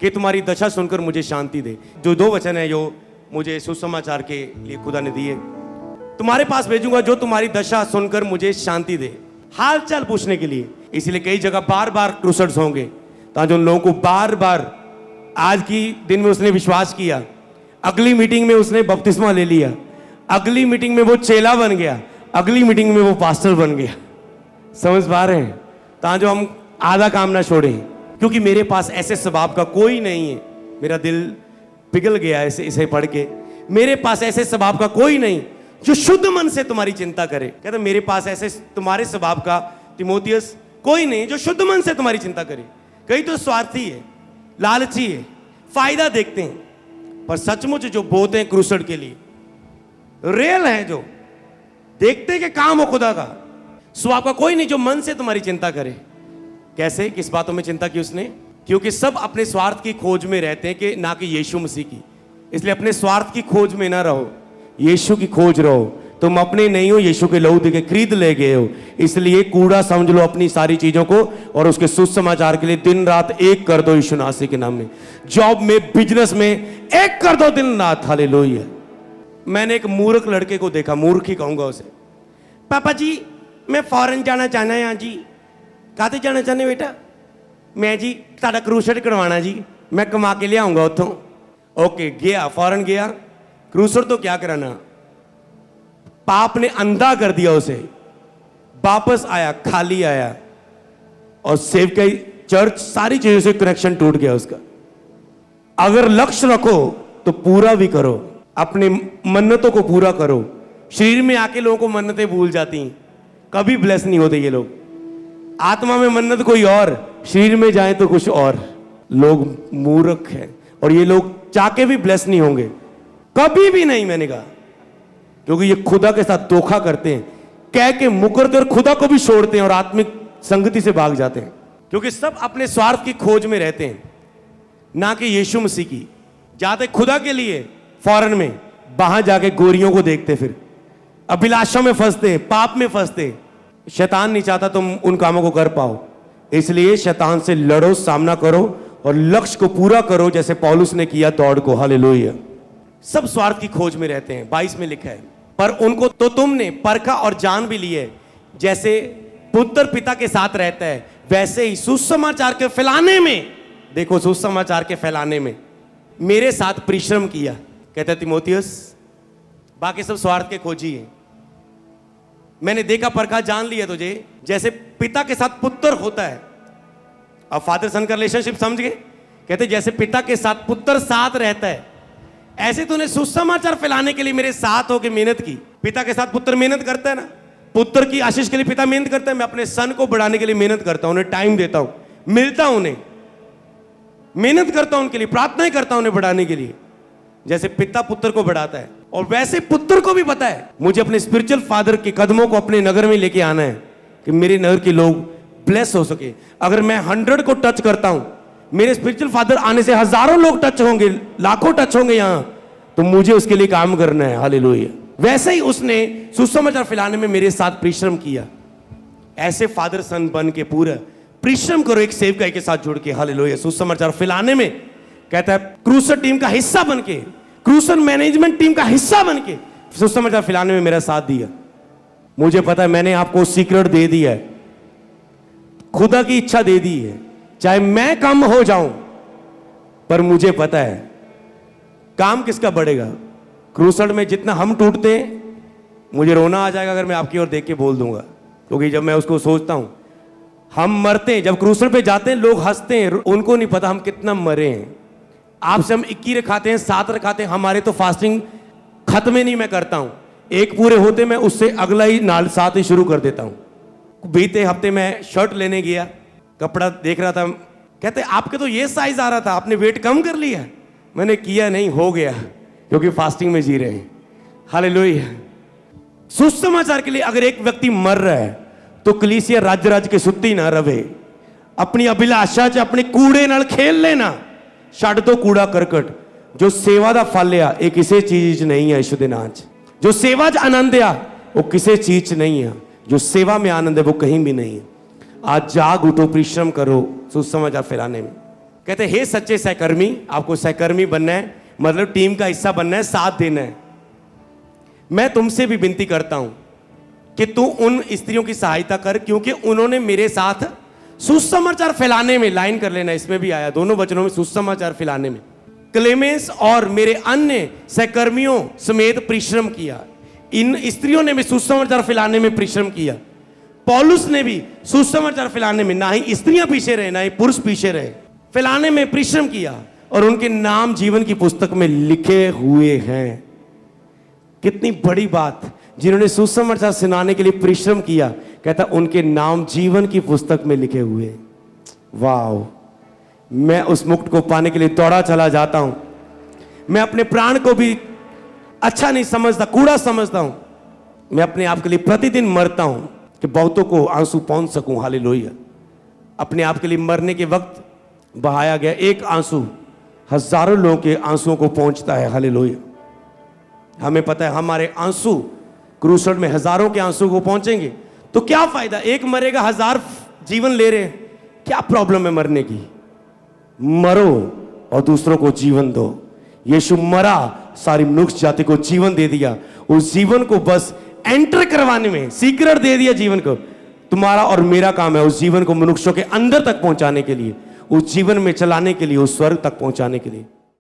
कि तुम्हारी दशा सुनकर मुझे शांति दे। जो 2 वचन है जो मुझे सुसमाचार के लिए खुदा ने दिए, तुम्हारे पास भेजूंगा जो तुम्हारी दशा सुनकर मुझे शांति दे, हाल चाल पूछने के लिए। इसलिए कई जगह बार बार क्रूसड्स होंगे, ताकि उन लोगों को बार बार, आज की दिन में उसने विश्वास किया, अगली मीटिंग में उसने बपतिस्मा ले लिया, अगली मीटिंग में वो चेला बन गया, अगली मीटिंग में वो पास्टर बन गया। समझ पा रहे हैं? ताकि हम आधा काम ना छोड़ें, क्योंकि मेरे पास ऐसे स्वभाव का कोई नहीं है। मेरा दिल पिघल गया इसे पढ़ के। मेरे पास ऐसे स्वभाव का कोई नहीं जो शुद्ध मन से तुम्हारी चिंता करे। कहते मेरे पास ऐसे तुम्हारे स्वभाव का तीमुथियुस कोई नहीं जो शुद्ध मन से तुम्हारी चिंता करे। कई तो स्वार्थी है, लालची है, फायदा देखते हैं, पर सचमुच जो बोते हैं क्रूसड के लिए रियल है, जो देखते कि काम हो खुदा का, स्वभाव का कोई नहीं जो मन से तुम्हारी चिंता करे। कैसे, किस बातों में चिंता की उसने? क्योंकि सब अपने स्वार्थ की खोज में रहते हैं कि ना कि यीशु मसीह की। इसलिए अपने स्वार्थ की खोज में ना रहो, यीशु की खोज रहो। तुम अपने नहीं हो, यीशु के लहू दे के खरीद ले गए हो। इसलिए कूड़ा समझ लो अपनी सारी चीजों को और उसके सुसमाचार के लिए दिन रात एक कर दो यीशु नासी के नाम में। जॉब में, बिजनेस में एक कर दो दिन रात। हालेलुया। मैंने एक मूर्ख लड़के को देखा, मूर्ख ही कहूंगा उसे। पापा जी मैं फॉरेन जाना चाहना है। हाँ जी, काते जाना चाहने बेटा? मैं जी ताड़ा क्रूसड करवाना जी, मैं कमा के ले आऊंगा उतों। ओके, गया, फॉरेन गया, क्रूसड तो क्या कराना, पाप ने अंधा कर दिया उसे। वापस आया, खाली आया, और सेवकाई, चर्च, सारी चीजों से कनेक्शन टूट गया उसका। अगर लक्ष्य रखो तो पूरा भी करो, अपने मन्नतों को पूरा करो, शरीर में आके लोगों को मन्नतें भूल जाती हैं, कभी ब्लेस नहीं होते ये लोग। आत्मा में मन्नत कोई और, शरीर में जाए तो कुछ और। लोग मूर्ख हैं और ये लोग चाके भी ब्लेस नहीं होंगे, कभी भी नहीं। मैंने कहा क्योंकि ये खुदा के साथ धोखा करते हैं, कह के मुकरते और खुदा को भी छोड़ते हैं और आत्मिक संगति से भाग जाते हैं, क्योंकि सब अपने स्वार्थ की खोज में रहते हैं, ना कि यीशु मसीह की। जाते खुदा के लिए फॉरेन में, वहां जाके गोरियों को देखते, फिर अभिलाषा में फंसते, पाप में फंसते। शैतान नहीं चाहता तुम उन कामों को कर पाओ, इसलिए शैतान से लड़ो, सामना करो और लक्ष्य को पूरा करो, जैसे पौलुस ने किया दौड़ को। हालेलुया। सब स्वार्थ की खोज में रहते हैं। 22 में लिखा है, पर उनको तो तुमने परखा और जान भी लिए, जैसे पुत्र पिता के साथ रहता है, वैसे ही सुसमाचार के फैलाने में, देखो सुसमाचार के फैलाने में मेरे साथ परिश्रम किया। कहता है तिमोथियस, बाकी सब स्वार्थ के खोजी है। मैंने देखा, परखा, जान लिया तुझे, जैसे पिता के साथ पुत्र होता है। अब फादर सन का रिलेशनशिप समझ गए? कहते जैसे पिता के साथ पुत्र साथ रहता है, ऐसे तूने सुसमाचार फैलाने के लिए मेरे साथ होकर मेहनत की। पिता के साथ पुत्र मेहनत करता है ना, पुत्र की आशीष के लिए पिता मेहनत करता है। मैं अपने सन को बढ़ाने के लिए मेहनत करता हूं, उन्हें टाइम देता हूं, मिलता हूं उन्हें, मेहनत करता हूं उनके लिए, प्रार्थनाएं करता हूं उन्हें बढ़ाने के लिए, जैसे पिता पुत्र को बढ़ाता है। और वैसे पुत्र को भी पता है मुझे अपने स्पिरिचुअल फादर के कदमों को अपने नगर में लेके आना है, कि मेरे नगर के लोग ब्लेस हो सके। अगर मैं 100 को टच करता हूं, मेरे स्पिरिचुअल फादर आने से हजारों लोग टच होंगे, लाखों टच होंगे यहां, तो मुझे उसके लिए काम करना है। हालेलुया। वैसे ही उसने सुसमाचार फैलाने में मेरे साथ परिश्रम किया। ऐसे फादर सन बन के पूरा परिश्रम करो एक सेवकाई के साथ जुड़ के। हालेलुया। सुसमाचार फैलाने में कहता है क्रूसर टीम का हिस्सा बन के, क्रूसर मैनेजमेंट टीम का हिस्सा बन के सुसमाचार फैलाने में मेरा साथ दिया। मुझे पता है मैंने आपको सीक्रेट दे दिया है, खुदा की इच्छा दे दी है, चाहे मैं कम हो जाऊं, पर मुझे पता है काम किसका बढ़ेगा। क्रूसर में जितना हम टूटते हैं, मुझे रोना आ जाएगा अगर मैं आपकी ओर देख के बोल दूंगा, क्योंकि जब मैं उसको सोचता हूं, हम मरते हैं, जब क्रूसर पे जाते हैं लोग हंसते हैं, उनको नहीं पता हम कितना मरे हैं। आपसे हम 21 रखाते हैं, 7 रखाते हैं, हमारे तो फास्टिंग खत्म ही नहीं मैं करता हूं, एक पूरे होते मैं उससे अगला ही नाल 7 ही शुरू कर देता हूं। बीते हफ्ते मैं शर्ट लेने गया, कपड़ा देख रहा था, कहते आपके तो ये साइज आ रहा था, आपने वेट कम कर लिया। मैंने किया नहीं, हो गया, क्योंकि फास्टिंग में जी रहे हैं। हालेलुया। सुसमाचार के लिए अगर एक व्यक्ति मर रहा है तो कलीसिया राज्य के सुत्ती ना रवे। अपनी अभिलाषा च अपने कूड़े नाल खेल लेना, छड्ड दो कूड़ा करकट। जो सेवा दा फल आ ये किसी चीज नहीं है यीशु दे नाम च। जो सेवा च आनंद आ वो किसी चीज नहीं है, जो सेवा में आनंद है वो कहीं भी नहीं है। आज जाग उठो, परिश्रम करो सुसमाचार फैलाने में। कहते हे सच्चे सहकर्मी, आपको सहकर्मी बनना है, मतलब टीम का हिस्सा बनना है, साथ देना है। मैं तुमसे भी विनती करता हूं कि तू उन स्त्रियों की सहायता कर, क्योंकि उन्होंने मेरे साथ सुसमाचार फैलाने में, लाइन कर लेना, इसमें भी आया दोनों वचनों में, सुसमाचार फैलाने में क्लेमेंस और मेरे अन्य सहकर्मियों समेत परिश्रम किया। इन स्त्रियों ने भी सुसमाचार फैलाने में परिश्रम किया। पौलुस ने भी सुसमाचार फैलाने में, ना ही स्त्रियां पीछे रहे ना ही पुरुष पीछे रहे, फैलाने में परिश्रम किया, और उनके नाम जीवन की पुस्तक में लिखे हुए हैं। कितनी बड़ी बात, जिन्होंने सुसमाचार सुनाने के लिए परिश्रम किया, कहता उनके नाम जीवन की पुस्तक में लिखे हुए। वाह, मैं उस मुकुट को पाने के लिए दौड़ा चला जाता हूं। मैं अपने प्राण को भी अच्छा नहीं समझता, कूड़ा समझता हूं। मैं अपने आप के लिए प्रतिदिन मरता हूं कि बहुतों को आंसू पहुंच सकूं। हालेलुया। अपने आप के लिए मरने के वक्त बहाया गया एक आंसू हजारों लोगों के आंसुओं को पहुंचता है। हालेलुया। हमें पता है हमारे आंसू क्रूसर में हजारों के आंसू को पहुंचेंगे, तो क्या फायदा, एक मरेगा 1000 जीवन ले रहे हैं, क्या प्रॉब्लम है मरने की। मरो और दूसरों को जीवन दो। यीशु मरा, सारी मनुष्य जाति को जीवन दे दिया। उस जीवन को बस एंटर करवाने में, सीक्रेट दे दिया जीवन को। तुम्हारा और मेरा काम है उस जीवन को मनुष्यों के अंदर तक पहुंचाने के लिए, उस जीवन में चलाने के लिए, उस स्वर्ग तक पहुंचाने के लिए।